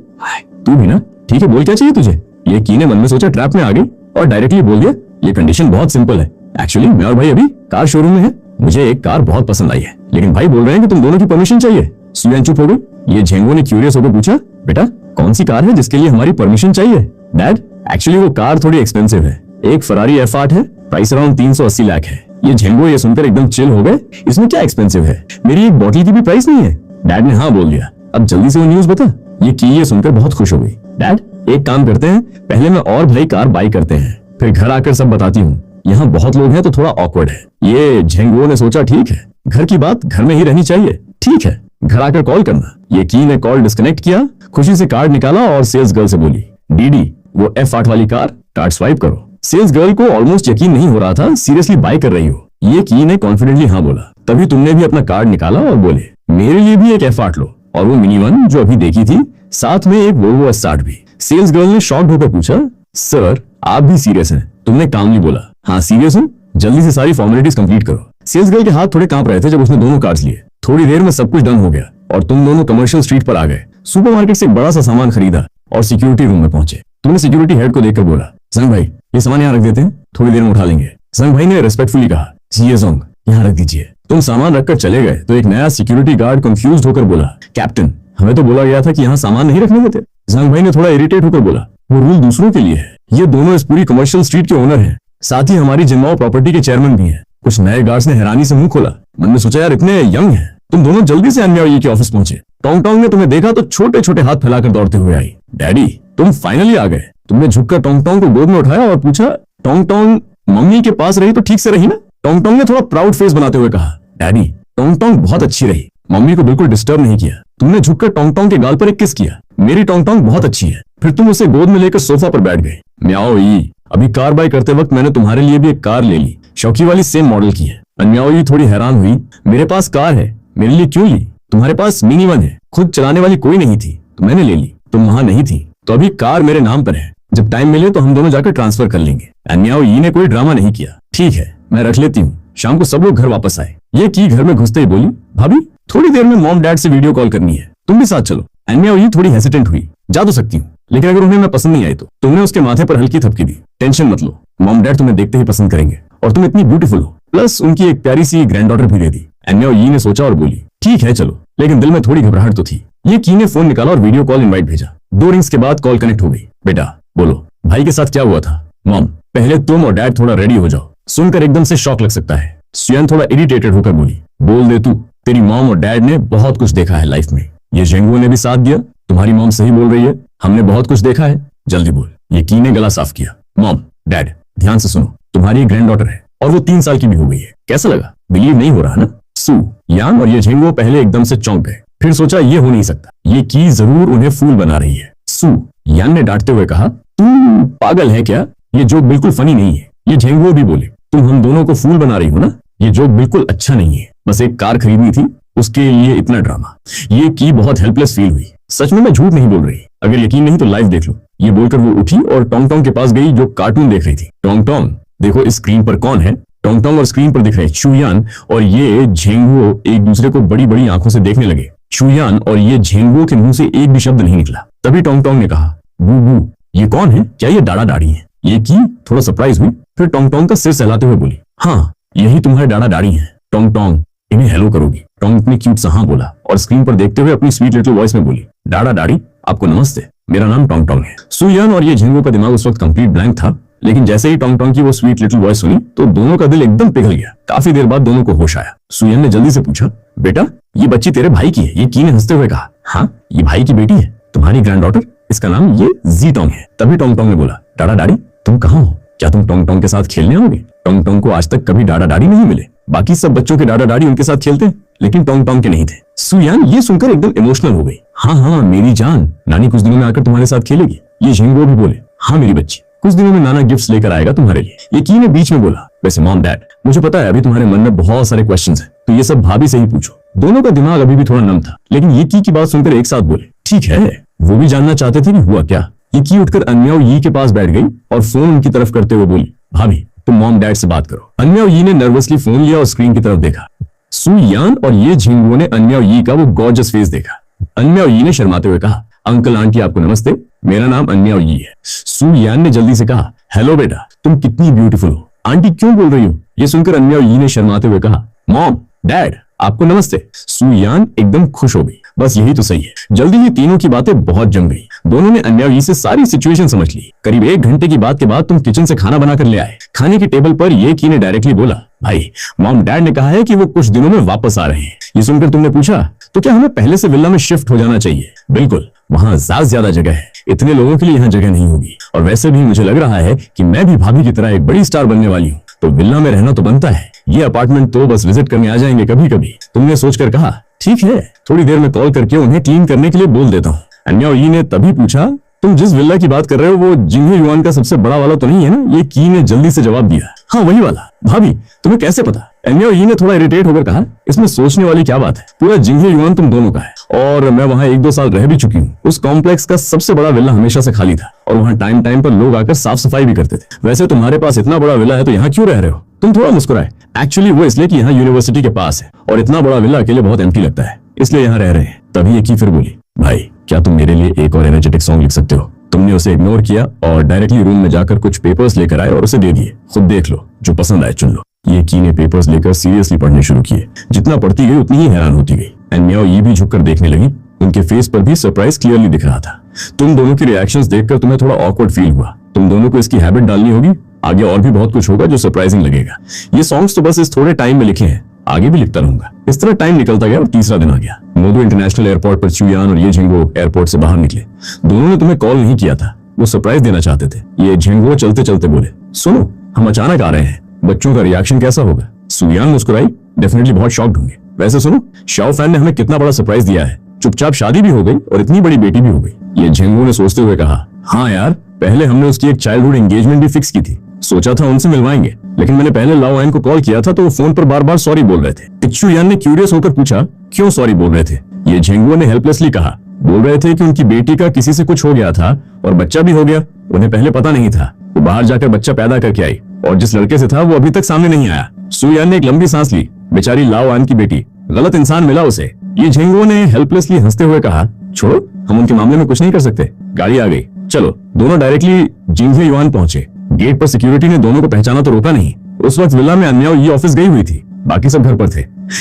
तू भी ना, ठीक है बोल क्या चाहिए तुझे। ये की ने मन में सोचा ट्रैप में आ गई और डायरेक्टली बोल दिया, ये कंडीशन बहुत सिंपल है, एक्चुअली मैं और भाई अभी कार शोरूम में है, मुझे एक कार बहुत पसंद आई है, लेकिन भाई बोल रहे हैं कि तुम दोनों की परमिशन चाहिए। सुयान चुप हो गई। ये झेंगो ने क्यूरियस होकर पूछा, बेटा कौन सी कार है जिसके लिए हमारी परमिशन चाहिए। डैड एक्चुअली वो कार थोड़ी एक्सपेंसिव है, एक फरारी F8 है, प्राइस अराउंड 380 लाख है। ये झेंगो ये सुनकर एकदम चिल हो गए, इसमें क्या एक्सपेंसिव है, मेरी एक बॉटल की भी प्राइस नहीं है। डैड ने हाँ बोल दिया, अब जल्दी से वो न्यूज बता। ये की ये सुनकर बहुत खुश हो गई। डैड एक काम करते हैं, पहले मैं और भाई कार बाई करते हैं, फिर घर आकर सब बताती हूँ, यहाँ बहुत लोग हैं तो थोड़ा ऑकवर्ड है। ये झेंगो ने सोचा ठीक है, घर की बात घर में ही रहनी चाहिए, ठीक है घर आकर कॉल करना। ये की ने कॉल डिस्कनेक्ट किया, खुशी से कार्ड निकाला और सेल्स गर्ल से बोली, डीडी वो F8 वाली कार्ड स्वाइप करो। सेल्स गर्ल को ऑलमोस्ट यकीन नहीं हो रहा था सीरियसली बाय कर रही हो। ये की ने कॉन्फिडेंटली हाँ बोला। तभी तुमने भी अपना कार्ड निकाला और बोले, मेरे लिए भी एक F8 लो, और वो मिनी वन जो अभी देखी थी, साथ में एक वोल्वो S60 भी। सेल्स गर्ल ने शॉक्ड होकर पूछा, सर आप भी सीरियस हैं। तुमने कामली बोला, हाँ सीरियस हूँ, जल्दी से सारी फॉर्मेलिटीज कंप्लीट करो। सेल्स गर्ल के हाथ थोड़े कांप रहे थे जब उसने दोनों कार्ड्स लिए। थोड़ी देर में सब कुछ डन हो गया और तुम दोनों कमर्शियल स्ट्रीट पर आ गए। सुपरमार्केट से एक बड़ा सा सामान खरीदा और सिक्योरिटी रूम में पहुंचे। तुमने सिक्योरिटी हेड को देखकर बोला, जंग भाई ये सामान यहाँ रख देते हैं, थोड़ी देर में उठा लेंगे। जंग भाई ने रेस्पेक्टफुली कहा, जी जोंग यहाँ रख दीजिए। तुम सामान रखकर चले गए तो एक नया सिक्योरिटी गार्ड कंफ्यूज होकर बोला, कैप्टन हमें तो बोला गया था कि यहाँ सामान नहीं रखने देते। जंग भाई ने थोड़ा इरिटेट होकर बोला, वो रूल दूसरों के लिए है, ये दोनों इस पूरी कमर्शियल स्ट्रीट के ओनर हैं, साथ ही हमारी जिनमाओ प्रॉपर्टी के चेयरमैन भी हैं। कुछ नए गार्ड्स ने हैरानी से मुंह खोला, मन में सोचा यार इतने यंग हैं। तुम दोनों जल्दी से अन्यायी के ऑफिस पहुंचे। टोंग टोंग ने तुम्हें देखा तो छोटे छोटे हाथ फैलाकर दौड़ते हुए आई, डैडी तुम फाइनली आ गए। तुमने झुककर टोंग टोंग को गोद में उठाया और पूछा, टोंग टोंग मम्मी के पास रही तो ठीक से रही ना। टोंग टोंग ने थोड़ा प्राउड फेस बनाते हुए कहा, डैडी टोंग टोंग बहुत अच्छी रही, मम्मी को बिल्कुल डिस्टर्ब नहीं किया। तुमने झुककर टोंग टोंग के गाल पर एक किस किया, मेरी टोंग टोंग बहुत अच्छी है। फिर तुम उसे गोद में लेकर सोफा पर बैठ गए। म्याओ ई, अभी कार बाय करते वक्त मैंने तुम्हारे लिए भी एक कार ले ली, शौकी वाली सेम मॉडल की है। म्याओ ई थोड़ी हैरान हुई, मेरे पास कार है, मेरे लिए क्यों ली? तुम्हारे पास मिनी वन है, खुद चलाने वाली कोई नहीं थी तो मैंने ले ली, तुम वहां नहीं थी तो अभी कार मेरे नाम पर है, जब टाइम मिले तो हम दोनों जाकर ट्रांसफर कर लेंगे। अन्याओ ई ने कोई ड्रामा नहीं किया, ठीक है मैं रख लेती हूँ। शाम को सब लोग घर वापस आए। ये की घर में घुसते ही बोली, भाभी थोड़ी देर में मॉम डैड से वीडियो कॉल करनी है, तुम भी साथ चलो। अन्याओ ई थोड़ी हेसिटेंट हुई, जा तो सकती हूँ लेकिन अगर उन्हें मैं पसंद नहीं आई तो। तुमने उसके माथे पर हल्की थपकी दी, टेंशन मत लो, मॉम डैड तुम्हें देखते ही पसंद करेंगे और तुम इतनी ब्यूटीफुल हो, प्लस उनकी एक प्यारी सी ग्रैंड डॉटर भी दे दी। अन्याओ ई ने सोचा और बोली, ठीक है चलो, लेकिन दिल में थोड़ी घबराहट तो थी। ये की ने फोन निकाला और वीडियो कॉल इनवाइट भेजा। 2 रिंग्स के बाद कॉल कनेक्ट हो गई। बेटा बोलो भाई के साथ क्या हुआ था? मॉम पहले तुम और डैड थोड़ा रेडी हो जाओ, सुनकर एकदम से शॉक लग सकता है। सुयान थोड़ा इरिटेटेड होकर बोली, बोल दे तू, तेरी मॉम और डैड ने बहुत कुछ देखा है लाइफ में। ये जेंगो ने भी साथ दिया, तुम्हारी मॉम सही बोल रही है, हमने बहुत कुछ देखा है, जल्दी बोल। ये की ने गला साफ किया, मॉम डैड ध्यान से सुनो, तुम्हारी एक ग्रैंड डॉटर है और वो 3 साल की भी हो गई है। कैसा लगा? बिलीव नहीं हो रहा ना? सू यान और ये झेंगो पहले एकदम से चौंक गए, फिर सोचा ये हो नहीं सकता, ये की जरूर उन्हें फूल बना रही है। सू यान ने डांटते हुए कहा, तू पागल है क्या? ये जोक बिल्कुल फनी नहीं है। ये झेंगो भी बोले, तुम हम दोनों को फूल बना रही हो ना, ये जोक बिल्कुल अच्छा नहीं है, बस एक कार खरीदनी थी उसके लिए इतना ड्रामा। ये की बहुत हेल्पलेस फील हुई, सच में मैं झूठ नहीं बोल रही, अगर यकीन नहीं तो लाइव देख लो। ये बोलकर वो उठी और टोंग टोंग के पास गई जो कार्टून देख रही थी। टोंग टोंग देखो इस स्क्रीन पर कौन है? टोंग टोंग और स्क्रीन पर दिख रहे चुयान और ये झेंगो एक दूसरे को बड़ी बड़ी आंखों से देखने लगे। चुयान और ये झेंगो के मुंह से एक भी शब्द नहीं निकला। तभी टोंग टोंग ने कहा, बू बू ये कौन है? क्या ये डाड़ा डाड़ी है? ये की थोड़ा सरप्राइज हुई, फिर टोंग टोंग का सिर सहलाते हुए बोली, हाँ यही तुम्हारे डाड़ा डाड़ी है। टोंग टोंग इन्हें हेलो करोगी? टोंग इतनी क्यूट सा हाँ बोला और स्क्रीन पर देखते हुए अपनी स्वीट लिटिल वॉइस में बोली, डाड़ा डाड़ी आपको नमस्ते, मेरा नाम टोंग टोंग है। सुयान और ये झेंगो का दिमाग उस वक्त कंप्लीट ब्लैंक था, लेकिन जैसे ही टोंग टोंग की वो स्वीट लिटिल वॉइस सुनी तो दोनों का दिल एकदम पिघल गया। काफी देर बाद दोनों को होश आया। सुयान ने जल्दी से पूछा, बेटा ये बच्ची तेरे भाई की है? ये की ने हंसते हुए कहा, हाँ ये भाई की बेटी है, तुम्हारी ग्रैंड डॉटर, इसका नाम ये जी टोंग है। तभी टोंग टोंग ने बोला, डाड़ा डाड़ी तुम कहाँ हो? क्या तुम टोंग टोंग के साथ खेलने आओगे? टोंग टोंग को आज तक कभी डाड़ा डाड़ी नहीं मिले, बाकी सब बच्चों के डाड़ा डाड़ी उनके साथ खेलते हैं लेकिन टोंग टोंग के नहीं थे। सुयान ये सुनकर एकदम इमोशनल हो गई। हाँ हाँ मेरी जान, नानी कुछ दिनों में आकर तुम्हारे साथ खेलेगी। ये झिंगो भी बोले, हाँ मेरी बच्ची, कुछ दिनों में नाना गिफ्ट्स लेकर आएगा तुम्हारे लिए। ये की ने बीच में बोला, वैसे मॉम डैड, मुझे पता है अभी तुम्हारे मन में बहुत सारे क्वेश्चंस हैं, तो ये सब भाभी से ही पूछो। दोनों का दिमाग अभी भी थोड़ा नम था, लेकिन ये की बात सुनकर एक साथ बोले, ठीक है। वो भी जानना चाहते थे कि हुआ क्या। ये की उठकर अन्याओ यी के पास बैठ गई और फोन उनकी तरफ करते हुए बोली, भाभी तुम मॉम डैड से बात करो। अन्याओ यी ने नर्वसली फोन लिया और स्क्रीन की तरफ देखा। सुयान और ये झिंगो ने अन्याओ यी का वो गॉर्जियस फेस देखा। अन्याओ यी ने शर्माते हुए कहा, अंकल आंटी आपको नमस्ते, मेरा नाम अन्याओ यी है। सुयान ने जल्दी से कहा, हेलो बेटा, तुम कितनी ब्यूटीफुल हो। आंटी क्यों बोल रही हो? ये सुनकर अन्याओ यी ने शर्माते हुए कहा, मॉम डैड आपको नमस्ते। सुयान एकदम खुश हो गई। बस यही तो सही है। जल्दी ही तीनों की बातें बहुत जम गई। दोनों ने अन्याओ यी से सारी सिचुएशन समझ ली। करीब 1 घंटे की बात के बाद तुम किचन से खाना बनाकर ले आए। खाने की टेबल पर ये की ने डायरेक्टली बोला, भाई मॉम डैड ने कहा है कि वो कुछ दिनों में वापस आ रहे हैं। ये सुनकर तुमने पूछा, तो क्या हमें पहले से विला में शिफ्ट हो जाना चाहिए? बिल्कुल, वहाँ ज्यादा जगह है, इतने लोगों के लिए यहाँ जगह नहीं होगी। और वैसे भी मुझे लग रहा है कि मैं भी भाभी की तरह एक बड़ी स्टार बनने वाली हूँ, तो विला में रहना तो बनता है। ये अपार्टमेंट तो बस विजिट करने आ जाएंगे कभी कभी। तुमने सोचकर कहा, ठीक है, थोड़ी देर में कॉल करके उन्हें क्लीन करने के लिए बोल देता हूँ। अन्याओ यी ने तभी पूछा, तुम जिस विला की बात कर रहे हो वो जिंगहे युआन का सबसे बड़ा वाला तो नहीं है ना? ये की ने जल्दी से जवाब दिया, हाँ वही वाला। भाभी तुम्हें कैसे पता? अन्याओ यी ने थोड़ा इरिटेट होकर कहा, इसमें सोचने वाली क्या बात है, पूरा जिंगहे युआन तुम दोनों का है और मैं वहाँ 1-2 साल रह भी चुकी हूँ। उस कॉम्प्लेक्स का सबसे बड़ा विला हमेशा से खाली था और वहाँ टाइम टाइम पर लोग आकर साफ सफाई भी करते थे। वैसे तुम्हारे पास इतना बड़ा विला है तो यहाँ क्यों रह रहे हो? तुम थोड़ा मुस्कुराए। एक्चुअली वो इसलिए कि यहाँ यूनिवर्सिटी के पास है और इतना बड़ा विला अकेले बहुत एम्प्टी लगता है, इसलिए यहाँ रह रहे हैं। तभी ये की फिर बोली, भाई क्या तुम मेरे लिए एक और एनर्जेटिक सॉन्ग लिख सकते हो? तुमने उसे इग्नोर किया और डायरेक्टली रूम में जाकर कुछ पेपर्स लेकर आए और उसे दे दिए। खुद देख लो, जो पसंद आए चुन लो। ये की ने पेपर्स लेकर सीरियसली पढ़ने शुरू किए। जितना पढ़ती गई उतनी ही हैरान होती गई। अन्याओ ये भी झुककर देखने लगी। उनके फेस पर भी सरप्राइज क्लियरली दिख रहा था। तुम दोनों के रिएक्शंस देखकर तुम्हें थोड़ा ऑकवर्ड फील हुआ। तुम दोनों को इसकी हैबिट डालनी होगी। आगे और भी बहुत कुछ होगा जो सरप्राइजिंग लगेगा। ये सॉन्ग्स तो बस इस थोड़े टाइम में लिखे हैं, आगे भी लिखता रहूंगा। इस तरह टाइम निकलता गया और तीसरा दिन आ गया। मोदो इंटरनेशनल एयरपोर्ट पर चुयान और ये झिंगो एयरपोर्ट से बाहर निकले। दोनों ने तुम्हें कॉल नहीं किया था, वो सरप्राइज देना चाहते थे। ये झिंगो चलते चलते बोले, सुनो हम अचानक आ रहे हैं, बच्चों का रिएक्शन कैसा होगा? सुयान मुस्कुराई, डेफिनेटली बहुत शॉक्ड होंगे। वैसे सुनो, शाओ फैन ने हमें कितना बड़ा सरप्राइज दिया है। चुपचाप शादी भी हो गई और इतनी बड़ी बेटी भी हो गई। ये झिंगो ने सोचते हुए कहा, हाँ यार, पहले हमने उसकी एक चाइल्डहुड एंगेजमेंट भी फिक्स की थी। सोचा था उनसे मिलवाएंगे, लेकिन मैंने पहले लाओ एन को कॉल किया था तो वो फोन पर बार बार सॉरी बोल रहे थे। पिच्चू यान ने क्यूरियस होकर पूछा, क्यों सॉरी बोल रहे थे? ये झिंगो ने हेल्पलेसली कहा, बोल रहे थे कि उनकी बेटी का किसी से कुछ हो गया था और बच्चा भी हो गया। उन्हें पहले पता नहीं था। वो बाहर जाकर बच्चा पैदा करके आई और जिस लड़के से था वो अभी तक सामने नहीं आया। सुयान ने एक लंबी सांस ली। बेचारी लाओ आन की बेटी, गलत इंसान मिला उसे। ये झिंगो ने हेल्पलेसली हंसते हुए कहा, छोड़ो, हम उनके मामले में कुछ नहीं कर सकते। गाड़ी आ गई, चलो। दोनों डायरेक्टली जिंगहे युआन पहुंचे। गेट पर सिक्योरिटी ने दोनों को पहचाना तो रोका नहीं। उस वक्त विला में अन्याओ ये ऑफिस गई हुई थी, बाकी सब घर पर थे।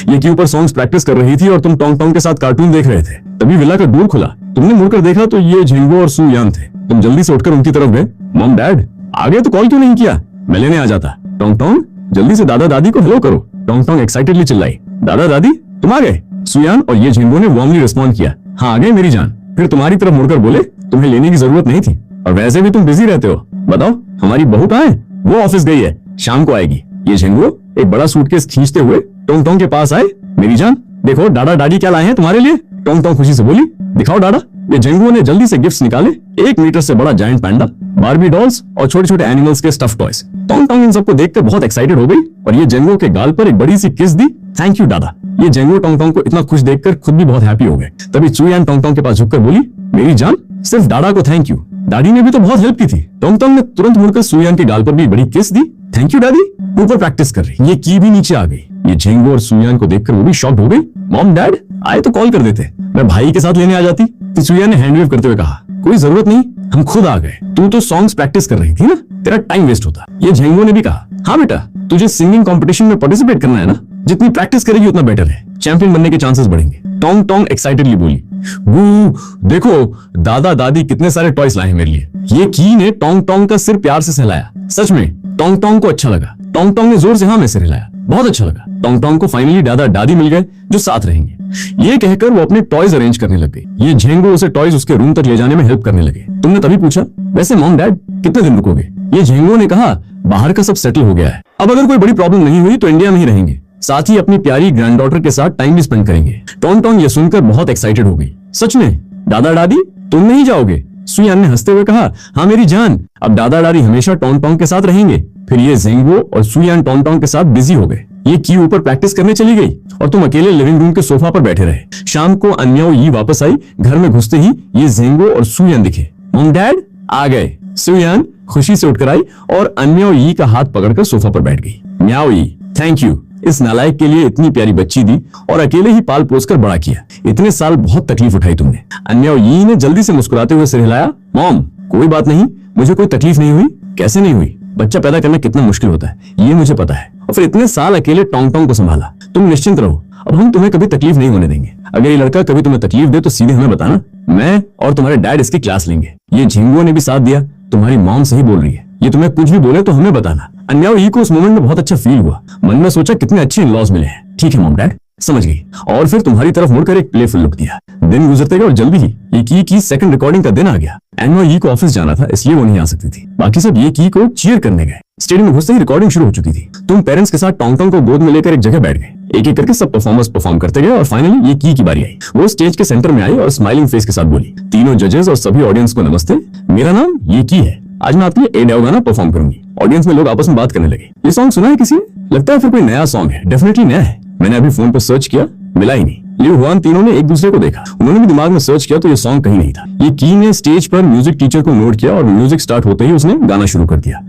ये के ऊपर सॉन्ग्स प्रैक्टिस कर रही थी और तुम टोंग टोंग के साथ कार्टून देख रहे थे। तभी विला का डोर खुला। तुमने मुड़कर देखा तो ये झिंगो और सुयान थे। तुम जल्दी से उठकर उनकी तरफ गए। मॉम डैड आ गए तो कॉल क्यों नहीं किया? मैं लेने आ जाता। टोंग टोंग जल्दी से दादा दादी को हेलो करो। टोंग टोंग एक्साइटेडली चिल्लाई, दादा दादी तुम आ गए? सुयान और ये झिंगो ने वार्मली रिस्पॉन्ड किया, हाँ आ गए मेरी जान। फिर तुम्हारी तरफ मुड़कर बोले, तुम्हें लेने की जरूरत नहीं थी और वैसे भी तुम बिजी रहते हो। बताओ हमारी बहू कहाँ है? वो ऑफिस गई है, शाम को आएगी। ये झिंगो एक बड़ा सूटकेस खींचते हुए टोंग टोंग के पास आए। मेरी जान देखो डाडा डाडी क्या लाए हैं तुम्हारे लिए। टोंग टोंग खुशी से बोली, दिखाओ डाडा। ये झिंगो ने जल्दी से गिफ्ट्स निकाले। 1 मीटर से बड़ा जायंट पैंडा, बार्बी डॉल्स और छोटे छोटे एनिमल्स के स्टफ टॉयज। टोंग टोंग इन सबको देखकर बहुत एक्साइटेड हो गई और ये झिंगो के गाल पर एक बड़ी सी किस दी। थैंक यू दादा। ये झिंगो टोंग टोंग को इतना खुश देखकर खुद भी बहुत हैप्पी हो गए। तभी चुयान टोंग टोंग के पास झुककर बोली, मेरी जान सिर्फ डाडा को थैंक यू, दादी ने भी तो बहुत हेल्प की थी। टोंग टोंग ने तुरंत मुड़कर सुयान के गाल पर भी बड़ी किस दी। थैंक यू दादी। ऊपर प्रैक्टिस कर रही। ये की भी नीचे आ गई। ये झिंगो और सुयान को देखकर वो भी शॉक्ड हो गई। मॉम डैड आए तो कॉल कर देते, मैं भाई के साथ लेने आ जाती। तो सुयान ने हैंडवेव करते हुए कहा, कोई जरूरत नहीं, हम खुद आ गए। तू तो सॉन्ग्स प्रैक्टिस कर रही थी ना, तेरा टाइम वेस्ट होता। ये झिंगो ने भी कहा, हाँ बेटा तुझे सिंगिंग कंपटीशन में पार्टिसिपेट करना है ना, जितनी प्रैक्टिस करेगी उतना बेटर है, चैंपियन बनने के चांसेस बढ़ेंगे। टोंग टोंग एक्साइटेडली बोली, वो देखो दादा दादी कितने सारे टॉयज लाए हैं मेरे लिए। ये की ने टोंग टोंग का सिर प्यार से सहलाया। सच में टोंग टोंग को अच्छा लगा। टोंग टोंग ने जोर से हाँ में सिर हिलाया, बहुत अच्छा लगा। टोंग टोंग को फाइनली दादा दादी मिल गए जो साथ रहेंगे। ये कहकर वो अपने टॉयज अरेंज करने लग गई। ये झिंगो उसे टॉयज उसके रूम तक ले जाने में हेल्प करने लगे। तुमने तभी पूछा, वैसे मॉम डैड कितने दिन रुकोगे? ये झिंगो ने कहा, बाहर का सब सेटल हो गया है, अब अगर कोई बड़ी प्रॉब्लम नहीं हुई तो इंडिया में ही रहेंगे। साथ ही अपनी प्यारी ग्रैंडडॉटर के साथ टाइम भी स्पेंड करेंगे। टोंग टोंग ये सुनकर बहुत एक्साइटेड हो गई। सच में? दादा दादी तुम नहीं जाओगे? सुयान ने हंसते हुए कहा, हाँ मेरी जान, अब दादा दादी हमेशा टोंग टोंग के साथ रहेंगे। फिर ये ज़ेंगो और सुयान टोंग टोंग के साथ बिजी हो गए। ये की ऊपर प्रैक्टिस करने चली गई और तुम अकेले लिविंग रूम के सोफा पर बैठे रहे। शाम को अन्याओ यी वापस आई। घर में घुसते ही ये ज़ेंगो और सुयान दिखे। मॉम डैड आ गए। सुयान खुशी से उठकर आई और अन्याओ यी का हाथ पकड़कर सोफा पर बैठ गई। म्याओ यी, थैंक यू, इस नालायक के लिए इतनी प्यारी बच्ची दी और अकेले ही पाल पोस कर बड़ा किया। इतने साल बहुत तकलीफ उठाई तुमने। अन्याओ यी ने जल्दी से मुस्कुराते हुए सिर हिलाया। मॉम कोई बात नहीं, मुझे कोई तकलीफ नहीं हुई। कैसे नहीं हुई? बच्चा पैदा करना कितना मुश्किल होता है ये मुझे पता है, और फिर इतने साल अकेले टोंग टोंग को संभाला। तुम निश्चिंत रहो, अब हम तुम्हें कभी तकलीफ नहीं होने देंगे। अगर ये लड़का कभी तुम्हें तकलीफ दे तो सीधे हमें बताना, मैं और तुम्हारे डैड इसकी क्लास लेंगे। ये झिंगुओ ने भी साथ दिया। तुम्हारी मॉम सही बोल रही है, ये तुम्हें कुछ भी बोले तो हमें बताना। अन्याओ यी को उस मोमेंट में बहुत अच्छा फील हुआ। मन में सोचा कितने अच्छे इन-लॉज मिले हैं। ठीक है मॉम डैड, समझ गई। और फिर तुम्हारी तरफ मुड़कर एक प्लेफुल लुक दिया। दिन गुजरते गए और जल्दी ही ये की सेकंड रिकॉर्डिंग का दिन आ गया। अन्याओ यी को ऑफिस जाना था इसलिए वो नहीं आ सकती थी। बाकी सब ये की को चीयर करने गए। स्टेडियम में घुसते ही रिकॉर्डिंग शुरू हो चुकी थी। तुम पेरेंट्स के साथ टोंग टोंग को गोद में लेकर एक जगह बैठ गए। एक एक करके सब परफॉर्मर्स परफॉर्म करते गए और फाइनली ये की बारी आई। वो स्टेज के सेंटर में आई और स्माइलिंग फेस के साथ बोली, तीनों जजेस और सभी ऑडियंस को नमस्ते, मेरा नाम ये की है। आज मैं आपके लिए एडाओ गाना परफॉर्म करूंगी। ऑडियंस में लोग आपस में बात करने लगे। ये सॉन्ग सुना है किसी ने? लगता है फिर कोई नया सॉन्ग है। डेफिनेटली नया है। मैंने अभी फोन पर सर्च किया, मिला ही नहीं। लियू हुआन तीनों ने एक दूसरे को देखा। उन्होंने भी दिमाग में सर्च किया तो ये सॉन्ग कहीं नहीं था। ये की ने स्टेज पर म्यूजिक टीचर को नोट किया और म्यूजिक स्टार्ट होते ही उसने गाना शुरू कर दिया।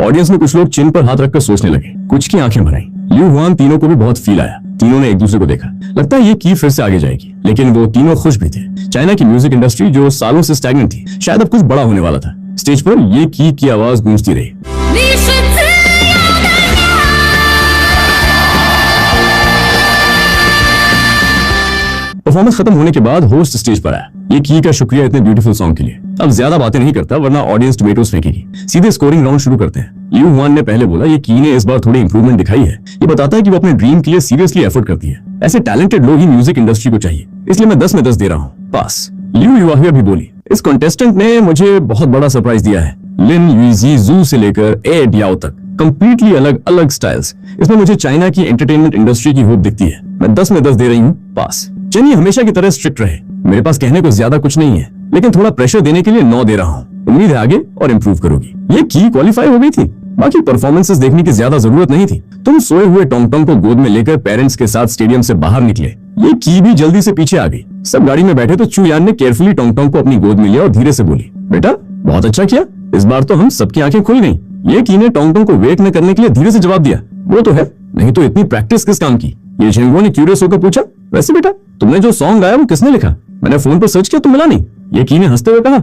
ऑडियंस में कुछ लोग चिन पर हाथ रखकर सोचने लगे, कुछ की आंखें भर आईं। लियू हुआन तीनों को भी बहुत फील आया। तीनों ने एक दूसरे को देखा। लगता है ये की फिर से आगे जाएगी, लेकिन वो तीनों खुश भी थे। चाइना की म्यूजिक इंडस्ट्री जो सालों से स्टैग्नेंट थी, शायद अब कुछ बड़ा होने वाला था। स्टेज पर ये की आवाज गूंजती रही। परफॉर्मेंस खत्म होने के बाद होस्ट स्टेज पर आया। ये की का शुक्रिया इतने ब्यूटीफुल सॉन्ग के लिए। अब ज्यादा बातें नहीं करता वरना ऑडियंस टोमेटोज फेंकेगी। सीधे स्कोरिंग राउंड शुरू करते हैं। लियू हुआन ने पहले बोला, ये की ने इस बार थोड़ी इंप्रूवमेंट दिखाई है। ये बताता है कि वो अपने ड्रीम के लिए सीरियसली एफर्ट करती है। ऐसे टैलेंटेड लोग ही म्यूजिक इंडस्ट्री को चाहिए, इसलिए मैं 10 में 10 दे रहा हूँ, पास। लियू युवाहिया भी बोली, इस कंटेस्टेंट ने मुझे बहुत बड़ा सरप्राइज दिया है। लिन यूजी जू से लेकर एड याओ तक कंप्लीटली अलग अलग स्टाइल्स। इसमें मुझे चाइना की एंटरटेनमेंट इंडस्ट्री की होप दिखती है। मैं 10 में 10 दे रही हूँ, पास। चलिए हमेशा की तरह स्ट्रिक्ट रहे। मेरे पास कहने को ज्यादा कुछ नहीं है, लेकिन थोड़ा प्रेशर देने के लिए 9 दे रहा हूँ। उम्मीद है आगे और इम्प्रूव करोगी। ये की क्वालिफाई हो गई थी। बाकी परफॉर्मेंसेस देखने की ज्यादा जरूरत नहीं थी। तुम सोए हुए टोंग टोंग को गोद में लेकर पेरेंट्स के साथ स्टेडियम से बाहर निकले। ये की भी जल्दी से पीछे आ गई। सब गाड़ी में बैठे तो चू यान ने केयरफुली टोंग टोंग को अपनी गोद में लिया और धीरे से बोली, बेटा बहुत अच्छा किया, इस बार तो हम सबकी आंखें खुल गई। ये की ने टोंग टोंग को वेट न करने के लिए धीरे से जवाब दिया, वो तो है, नहीं तो इतनी प्रैक्टिस किस काम की। ये झिंगुओ ने क्यूरियस होकर पूछा, वैसे बेटा तुमने जो सॉन्ग गाया वो किसने लिखा? मैंने फोन पर सर्च किया तो मिला नहीं। ये की ने हंसते हुए कहा,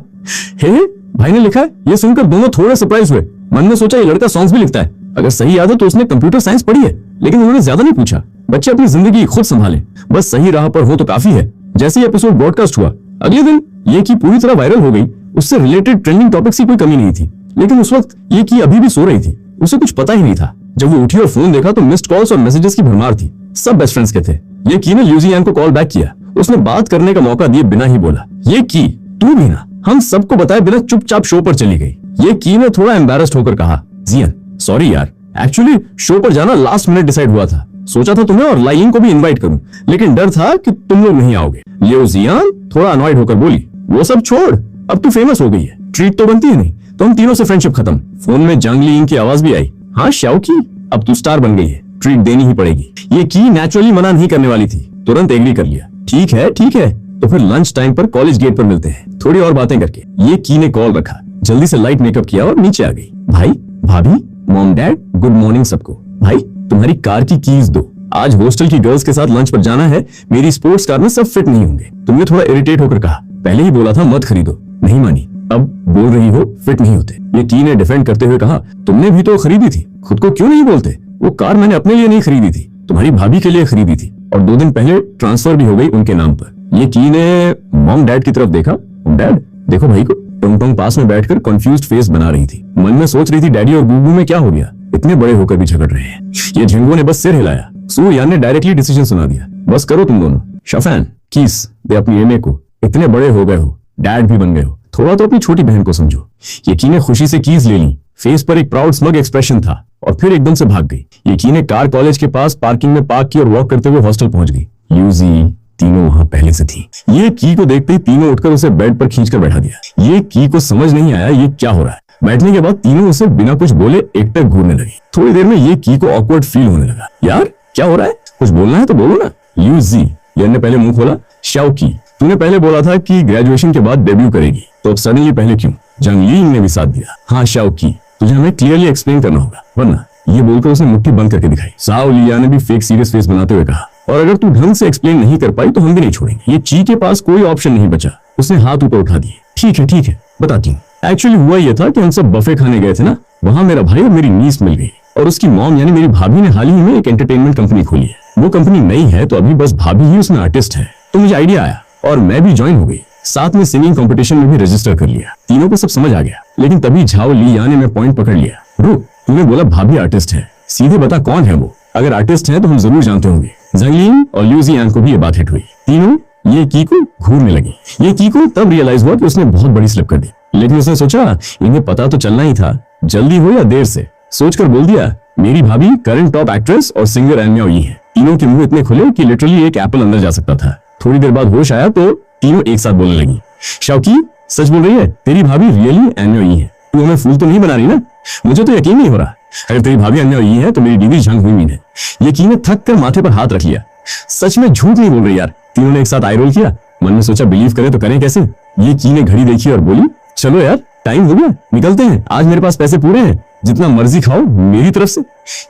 हे भाई ने लिखा है। ये सुनकर दोनों थोड़े सरप्राइज हुए। मन में सोचा ये लड़का सॉन्ग्स भी लिखता है। अगर सही याद हो तो उसने कंप्यूटर साइंस पढ़ी है, लेकिन उन्होंने ज्यादा नहीं पूछा। बच्चे अपनी जिंदगी खुद संभाले, बस सही राह पर हो तो काफी है। जैसे ही एपिसोड ब्रॉडकास्ट हुआ अगले दिन ये की पूरी तरह वायरल हो गई। उससे रिलेटेड ट्रेंडिंग टॉपिक्स की कोई कमी नहीं थी, लेकिन उस वक्त ये की अभी भी सो रही थी। उसे कुछ पता ही नहीं था। जब वो उठी और फोन देखा तो मिस्ड कॉल्स और मैसेजेस की भरमार थी। सब बेस्ट फ्रेंड्स के थे। ये की ने ल्यूजी यांग को कॉल बैक किया। उसने बात करने का मौका दिए बिना ही बोला, ये की तू भी ना हम सबको बताए बिना चुपचाप शो पर चली गई। ये की ने थोड़ा एम्बैरेस्ड होकर कहा, जियन सॉरी यार, एक्चुअली शो पर जाना लास्ट मिनट डिसाइड हुआ था। सोचा था तुम्हें और लाइंग को भी इनवाइट करूं, लेकिन डर था कि तुम लोग नहीं आओगे। लियो जियान थोड़ा अनॉयड होकर बोली, वो सब छोड़, अब तू फेमस हो गई है, ट्रीट तो बनती है नहीं। तो हम तीनों से फ्रेंडशिप खत्म। फोन में जांग लीइंग की आवाज भी आई, हाँ शाओ की, अब तू स्टार बन गई है, ट्रीट देनी ही पड़ेगी। ये की नेचुरली मना नहीं करने वाली थी, तुरंत एग्री कर लिया। ठीक है तो फिर लंच टाइम पर कॉलेज गेट पर मिलते हैं, थोड़ी और बातें करके। ये की ने कॉल रखा, जल्दी से लाइट मेकअप किया और नीचे आ गई। भाई भाभी मॉम डैड गुड मॉर्निंग सबको। भाई तुम्हारी कार की कीज दो, आज हॉस्टल की गर्ल्स के साथ लंच पर जाना है। मेरी स्पोर्ट्स कार में सब फिट नहीं होंगे। तुमने थोड़ा इरिटेट होकर कहा, पहले ही बोला था मत खरीदो, नहीं मानी, अब बोल रही हो फिट नहीं होते। ये की ने डिफेंड करते हुए कहा, तुमने भी तो खरीदी थी, खुद को क्यों नहीं बोलते? वो कार मैंने अपने लिए नहीं खरीदी थी, तुम्हारी भाभी के लिए खरीदी थी, और 2 दिन पहले ट्रांसफर भी हो गई उनके नाम पर। ये की ने मॉम डैड की तरफ देखा, डैड देखो भाई को। टोंग टोंग पास में बैठकर कंफ्यूज्ड फेस बना रही थी। मन में सोच रही थी डैडी और गुगू में क्या हो गया, इतने बड़े होकर भी झगड़ रहे हैं। ये झिंगुओ ने बस सिर हिलाया। सू यान ने डायरेक्टली डिसीजन सुना दिया, बस करो तुम दोनों। शफैन कीस दे अपनी एमे को, इतने बड़े हो गए हो, डैड भी बन गए हो, थोड़ा तो अपनी छोटी बहन को समझो। यकी ने खुशी से कीज ले ली, फेस पर एक प्राउड स्मग एक्सप्रेशन था और फिर एकदम से भाग गई। यकी ने कार कॉलेज के पास पार्किंग में पार्क की और वॉक करते हुए हॉस्टल पहुंच गई। यूजी तीनों वहां पहले से थी। ये की को देखते ही तीनों उठकर उसे बेड पर खींचकर बैठा दिया। ये की को समझ नहीं आया ये क्या हो रहा है। बैठने के बाद तीनों उसे बिना कुछ बोले एकटक घूरने लगी। थोड़ी देर में ये की को ऑकवर्ड फील होने लगा। यार क्या हो रहा है, कुछ बोलना है तो बोलो ना। यूजी यान ने पहले मुंह खोला। शाओकी, तूने पहले बोला था कि ग्रेजुएशन के बाद डेब्यू करेगी, तो अब सडनली पहले क्यों? जंग लीन ने भी साथ दिया। हाँ शाओकी, तुझे हमें क्लियरली एक्सप्लेन करना होगा, वरना। ये बोलकर उसने मुट्ठी बंद करके दिखाई। साओ लिया ने भी फेक सीरियस फेस बनाते हुए कहा, और अगर तू ढंग से एक्सप्लेन नहीं कर पाई तो हम भी नहीं छोड़ेंगे। ये ची के पास कोई ऑप्शन नहीं बचा। उसने हाथ ऊपर उठा दिए। ठीक है बताती हूँ। एक्चुअली हुआ ये था कि हम सब बफे खाने गए थे ना, वहां मेरा भाई और मेरी नीस मिल गई, और उसकी मॉम यानी मेरी भाभी ने हाल ही में एक एंटरटेनमेंट कंपनी खोली है। वो कंपनी नई है तो अभी बस भाभी ही उसमें आर्टिस्ट है, तो मुझे आइडिया आया और मैं भी ज्वाइन हो गई। साथ में सिंगिंग कंपटीशन में भी रजिस्टर कर लिया। तीनों को सब समझ आ गया, लेकिन तभी झाओ लिया ने मैं पॉइंट पकड़ लिया। रुक, तूने बोला भाभी आर्टिस्ट है, सीधे बता कौन है वो? अगर आर्टिस्ट है तो हम जरूर जानते होंगे। जंगलीन और ल्यूजियान को भी ये बात हिट हुई। तीनों ये की को घूरने लगी। ये की को तब रियलाइज हुआ कि उसने बहुत बड़ी स्लिप कर दी, लेकिन उसने सोचा इन्हें पता तो चलना ही था, जल्दी हो या देर से। सोचकर बोल दिया, मेरी भाभी करंट टॉप एक्ट्रेस और सिंगर एनमिया यी है। तीनों के मुंह इतने खुले कि लिटरली एक एप्पल अंदर जा सकता था। थोड़ी देर बाद होश आया तो तीनों एक साथ बोलने लगी। शाओकी, सच बोल रही है? तेरी भाभी रियली एनमिया यी है? तू हमें फूल तो नहीं बना रही ना? मुझे तो यकीन नहीं हो रहा। अगर तेरी भाभी एनमिया यी है तो मेरी दीदी झंग हुई मीन है। यकीन ने थक कर माथे पर हाथ रख लिया। सच में झूठ नहीं बोल रही यार। तीनों ने एक साथ आई रोल किया। मन में सोचा बिलीव करें तो करें कैसे। ये की ने घड़ी देखी और बोली, चलो यार टाइम हो गया, निकलते हैं। आज मेरे पास पैसे पूरे हैं, जितना मर्जी खाओ मेरी तरफ से।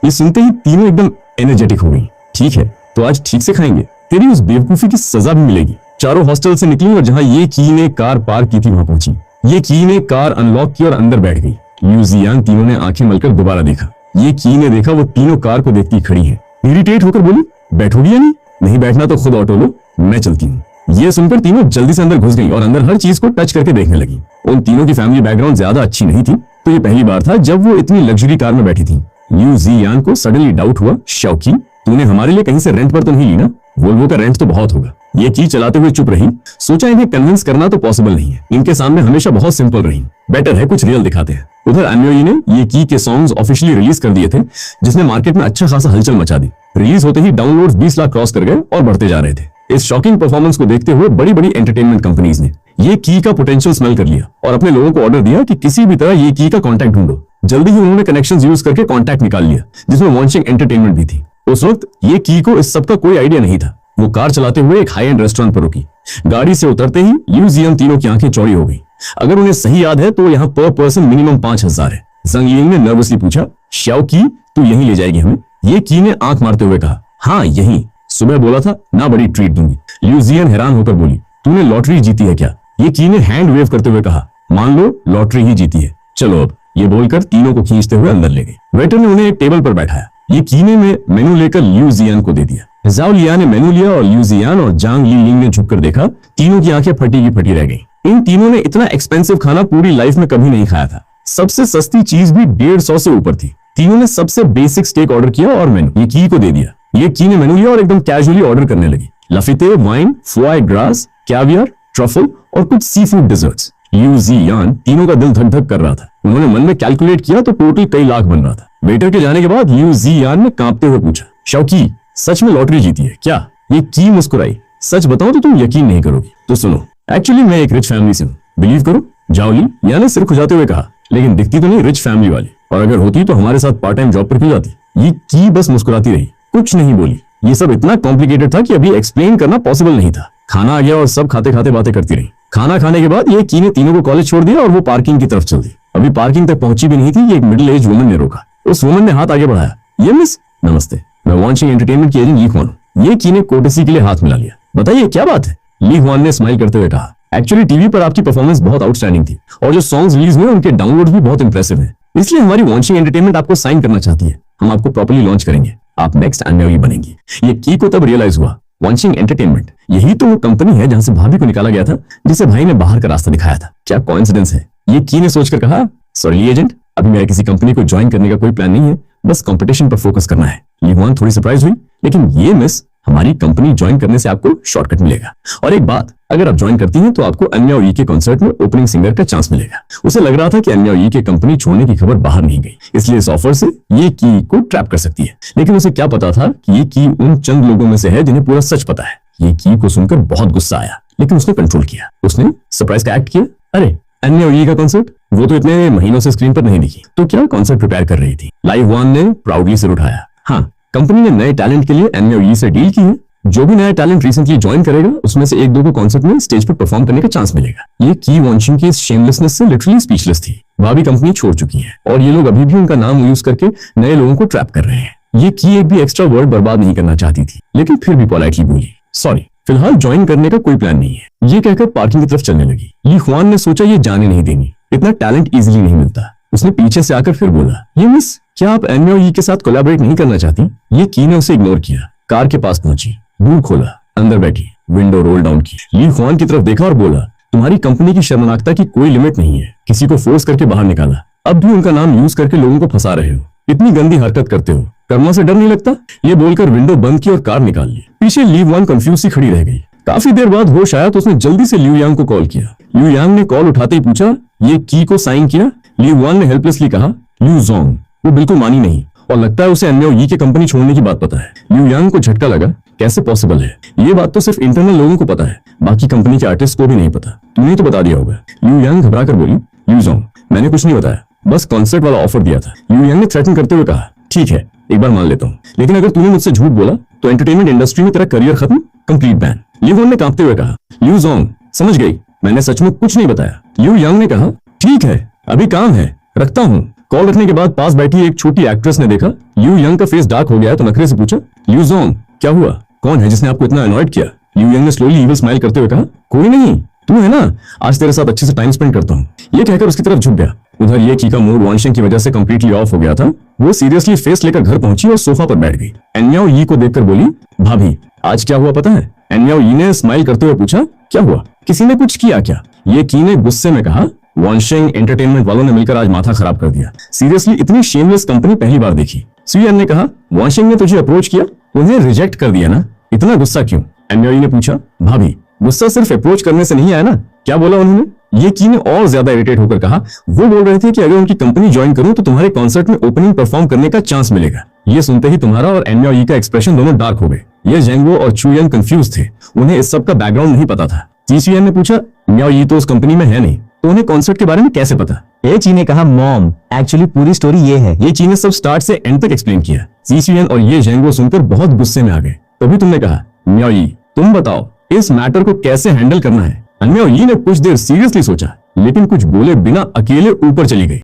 ये सुनते ही तीनों एकदम एनर्जेटिक हो गई। ठीक है तो आज ठीक से खाएंगे, तेरी उस बेवकूफी की सजा भी मिलेगी। चारों हॉस्टल से निकली और जहां ये की ने कार पार्क की थी वहां पहुंची। ये की ने कार अनलॉक की और अंदर बैठ गई। ल्यूजियान तीनों ने आंखें मलकर दोबारा देखा। ये की ने देखा वो तीनों कार को देखती खड़ी है। इरिटेट होकर बोली, बैठोगी या नहीं? नहीं बैठना तो खुद ऑटो लो, मैं चलती हूँ। ये सुनकर तीनों जल्दी से अंदर घुस गई और अंदर हर चीज को टच करके देखने लगी। उन तीनों की फैमिली बैकग्राउंड ज्यादा अच्छी नहीं थी, तो ये पहली बार था जब वो इतनी लग्जरी कार में बैठी थी। ल्यूजियान को सडनली डाउट हुआ, शाओकी तूने हमारे लिए कहीं से रेंट पर तो नहीं ली ना? वोल्वो का रेंट तो बहुत होगा। ये की चलाते हुए चुप रही। सोचा इन्हें कन्विंस करना तो पॉसिबल नहीं है, इनके सामने हमेशा बहुत सिंपल रही। बेटर है कुछ रियल दिखाते हैं। उधर एनमियोई ने ये की के सॉन्ग्स ऑफिशियली रिलीज कर दिए थे, जिसने मार्केट में अच्छा खासा हलचल मचा दी। रिलीज होते ही डाउनलोड्स 20 लाख क्रॉस कर गए और बढ़ते जा रहे थे। इस शॉकिंग परफॉर्मेंस को देखते हुए बड़ी बड़ी एंटरटेनमेंट कंपनीज ने ये की का पोटेंशियल स्मेल कर लिया और अपने लोगों को ऑर्डर दिया कि किसी भी तरह ये की का कॉन्टैक्ट ढूंढो। जल्दी ही उन्होंने कनेक्शंस यूज करके कॉन्टैक्ट निकाल लिया, जिसमें वॉचिंग एंटरटेनमेंट भी थी। उस वक्त ये की को इस सब का कोई आइडिया नहीं था। वो कार चलाते हुए एक हाई एंड रेस्टोरेंट पर रुकी। गाड़ी से उतरते ही ल्यूजियन तीनों की आंखें चौड़ी हो गई। अगर उन्हें सही याद है तो यहाँ पर पर्सन मिनिमम 5000 है। जंगलिन ने नर्वसली पूछा, शाओकी तू यहीं ले जाएगी हमें? ये की ने आंख मारते हुए कहा, हाँ यहीं, सुबह बोला था ना बड़ी ट्रीट दूंगी। ल्यूजियन हैरान होकर बोली, तूने लॉटरी जीती है क्या? ये की ने हैंड वेव करते हुए कहा, मान लो लॉटरी ही जीती है, चलो अब। ये बोलकर तीनों को खींचते हुए अंदर ले गई। वेटर ने उन्हें एक टेबल पर बैठाया। ये कीने में मेनू लेकर ल्यूजियान को दे दिया। जाओ लिया ने मेनू लिया और ल्यूजियान और जांग ली लिंग ने झुककर देखा। तीनों की आंखें फटी की फटी रह गई। इन तीनों ने इतना एक्सपेंसिव खाना पूरी लाइफ में कभी नहीं खाया था। सबसे सस्ती चीज भी 150 से ऊपर थी। तीनों ने सबसे बेसिक स्टेक ऑर्डर किया और मेनू ये की को दे दिया। ये की ने मेनू लिया और एकदम कैजुअली ऑर्डर करने लगी। लफिते, वाइन, फुआई ग्रास, कैवियर, ट्रफल और कुछ सी फूड डिजर्ट्स। ल्यूजियान तीनों का दिल धक धक कर रहा था। उन्होंने मन में कैलकुलेट किया तो टोटल कई लाख बन रहा था। वेटर के जाने के बाद ल्यूजियान ने कांपते हुए पूछा, शाओकी सच में लॉटरी जीती है क्या? ये की मुस्कुराई। सच बताओ तो तुम यकीन नहीं करोगी। तो सुनो, एक्चुअली मैं एक रिच फैमिली से हूँ, बिलीव करो। जाओली या ने सिर खुजाते हुए कहा, लेकिन दिखती तो नहीं रिच फैमिली वाली, और अगर होती तो हमारे साथ पार्ट टाइम जॉब पर क्यों जाती? ये की बस मुस्कुराती रही, कुछ नहीं बोली। ये सब इतना कॉम्प्लिकेटेड था कि अभी एक्सप्लेन करना पॉसिबल नहीं था। खाना आ गया और सब खाते खाते बातें करती रही। खाना खाने के बाद ये की ने तीनों को कॉलेज छोड़ दिया और वो पार्किंग की तरफ चल दी। अभी पार्किंग तक पहुंची भी नहीं थी कि एक मिडिल एज वुमन ने रोका। उस वुमन ने हाथ आगे बढ़ाया, ये मिस नमस्ते, मैं वॉचिंग एंटरटेनमेंट की एजेंट ली हुआन हूं। ये की ने कोर्टेसी के लिए हाथ मिला लिया। बताइए क्या बात है? ली हुआन ने स्माइल करते हुए कहा, एक्चुअली टीवी पर आपकी परफॉर्मेंस बहुत आउटस्टैंडिंग थी और जो सॉन्ग्स रिलीज हुए उनके डाउनलोड भी बहुत इंप्रेसिव है, इसलिए हमारी वॉचिंग एंटरटेनमेंट आपको साइन करना चाहती है। हम आपको प्रॉपर्ली लॉन्च करेंगे, आप नेक्स्ट एनमियोई बनेंगी। ये की को तब रियलाइज हुआ, वॉचिंग एंटरटेनमेंट यही तो वो कंपनी है जहां से भाभी को निकाला गया था, जिसे भाई ने बाहर का रास्ता दिखाया था। क्या कोइंसिडेंस है? ये की ने सोचकर कहा, सॉरी एजेंट, अभी मेरा किसी कंपनी को ज्वाइन करने का कोई प्लान नहीं है, बस कंपटीशन पर फोकस करना है। ली हुआन थोड़ी सरप्राइज हुई, लेकिन ये मिस हमारी कंपनी ज्वाइन करने से आपको शॉर्टकट मिलेगा। और एक बात, अगर आप ज्वाइन करती हैं तो आपको अन्या और ई के कॉन्सर्ट में ओपनिंग सिंगर का चांस मिलेगा। उसे लग रहा था कि अन्या और ई के कंपनी छोड़ने की खबर बाहर नहीं गई, इसलिए इस ऑफर से ये की को ट्रैप कर सकती है। लेकिन उसे क्या पता था कि ये की उन चंद लोगों में से है जिन्हें पूरा सच पता है। ये की को सुनकर बहुत गुस्सा आया, लेकिन उसने कंट्रोल किया। उसने सरप्राइज का एक्ट किया। अरे अन्या और ई का कॉन्सर्ट, वो तो इतने महीनों से स्क्रीन पर नहीं दिखी, तो क्या कॉन्सर्ट प्रिपेयर कर रही थी। लाइव वन ने प्राउडली सिर उठाया। हाँ, कंपनी ने नए टैलेंट के लिए अन्या और ई से डील की है। जो भी नया टैलेंट रिसेंटली ज्वाइन करेगा उसमें से एक दो को कॉन्सर्ट में स्टेज पर परफॉर्म करने का चांस मिलेगा। ये की वॉन्शिंग की इस शेमलेसनेस से लिटरली स्पीचलेस थी। वह भी कंपनी छोड़ चुकी है और ये लोग अभी भी उनका नाम यूज करके नए लोगों को ट्रैप कर रहे हैं। ये की एक भी एक्स्ट्रा वर्ड बर्बाद नहीं करना चाहती थी, लेकिन फिर भी पोलाइटली बोली, सॉरी, फिलहाल ज्वाइन करने का कोई प्लान नहीं है। ये कहकर पार्किंग की तरफ चलने लगी। ली ख्वान ने सोचा ये जाने नहीं देंगी, इतना टैलेंट इजीली नहीं मिलता। उसने पीछे से आकर फिर बोला, ये मिस, क्या आप अन्या और ई के साथ कोलैबोरेट नहीं करना चाहती? ये की ने उसे इग्नोर किया। कार के पास पहुंची, बूट खोला, अंदर बैठी, विंडो रोल डाउन की। ली ख्वान की तरफ देखा और बोला, तुम्हारी कंपनी की शर्मनाकता की कोई लिमिट नहीं है। किसी को फोर्स करके बाहर निकाला, अब भी उनका नाम यूज करके लोगों को फंसा रहे हो। इतनी गंदी हरकत करते हो, कर्मा से डर नहीं लगता? ये बोलकर विंडो बंद की और कार निकाल ली। पीछे ली वन कंफ्यूज सी खड़ी रह गई। काफी देर बाद होश आया तो उसने जल्दी से लिu यांग को कॉल किया। लिu यांग ने कॉल उठाते ही पूछा, ये की को साइन किया? लिu वन ने हेल्पलेसली कहा, लिu जोंग। वो बिल्कुल मानी नहीं और लगता है उसे अन्या और ई के कंपनी छोड़ने की बात पता है। लिu यांग को झटका लगा, कैसे पॉसिबल है? ये बात तो सिर्फ इंटरनल लोगों को पता है, बाकी कंपनी के आर्टिस्ट को भी नहीं पता। तूने तो बता दिया होगा। लिu यांग घबरा कर बोली, लिu जोंग, मैंने कुछ नहीं बताया, बस कॉन्सर्ट वाला ऑफर दिया था। लिu यांग ने थ्रेटन करते हुए कहा, ठीक है, एक बार मान लेता हूँ, लेकिन अगर तूने मुझसे झूठ बोला तो एंटरटेनमेंट इंडस्ट्री में तेरा करियर खत्म, कंप्लीट बैन। लिu वन ने कांपते हुए कहा, लिu जोंग, समझ गई, मैंने सचमुच कुछ नहीं बताया। लिu यांग ने कहा, ठीक है, अभी काम है, रखता हूँ। कॉल रखने के बाद पास बैठी एक छोटी एक्ट्रेस ने देखा लिu यांग का फेस डार्क हो गया तो नखरे से पूछा, लिu जोंग, क्या हुआ? कौन है जिसने आपको इतना अनॉयड किया? लिu यांग ने स्लोली इविल स्माइल करते हुए कहा, कोई नहीं, तू है ना, आज तेरे साथ अच्छे से टाइम स्पेंड करता हूँ। ये कहकर उसकी तरफ झुक गया। उधर ये की का मूड वॉन्शिंग की वजह से कंप्लीटली ऑफ हो गया था। वो सीरियसली फेस लेकर घर पहुंची और सोफा पर बैठ गई। अन्या और ई को देखकर बोली, भाभी, आज क्या हुआ पता है? अन्या और ई ने स्माइल करते हुए पूछा, क्या हुआ? किसी ने कुछ किया क्या? ये की ने गुस्से में कहा, वॉन्शिंग एंटरटेनमेंट वालों ने मिलकर आज माथा खराब कर दिया। सीरियसली इतनी शेमलेस कंपनी पहली बार देखी। सुयान ने कहा, वॉन्शिंग ने तुझे अप्रोच किया, उन्हें रिजेक्ट कर दिया ना, इतना गुस्सा क्यों? अन्या और ई ने पूछा, भाभी, गुस्सा सिर्फ अप्रोच करने से नहीं आया ना, क्या बोला उन्होंने? ये की ने और ज्यादा इरिटेट होकर कहा, वो बोल रहे थे कि अगर उनकी कंपनी ज्वाइन करूं तो तुम्हारे कॉन्सर्ट में ओपनिंग परफॉर्म करने का चांस मिलेगा। ये सुनते ही तुम्हारा और अन्या और ई का एक्सप्रेशन दोनों डार्क हो गए। ये जेंगो और चुयन कंफ्यूज थे, उन्हें इस सब का बैकग्राउंड नहीं पता था। चीसुयन ने पूछा, अन्या और ई तो उस कंपनी में है नहीं, तो उन्हें कॉन्सर्ट के बारे में कैसे पता? ए ची ने कहा, मॉम, एक्चुअली पूरी स्टोरी ये है। ये ची ने सब स्टार्ट से एंड तक एक्सप्लेन किया। चीसुयन और ये जेंगो सुनकर बहुत गुस्से में आ गए। तभी तुमने कहा, अन्या और ई, तुम बताओ इस मैटर को कैसे हैंडल करना है। अन्या और ई ने कुछ देर सीरियसली सोचा, लेकिन कुछ बोले बिना अकेले ऊपर चली गई।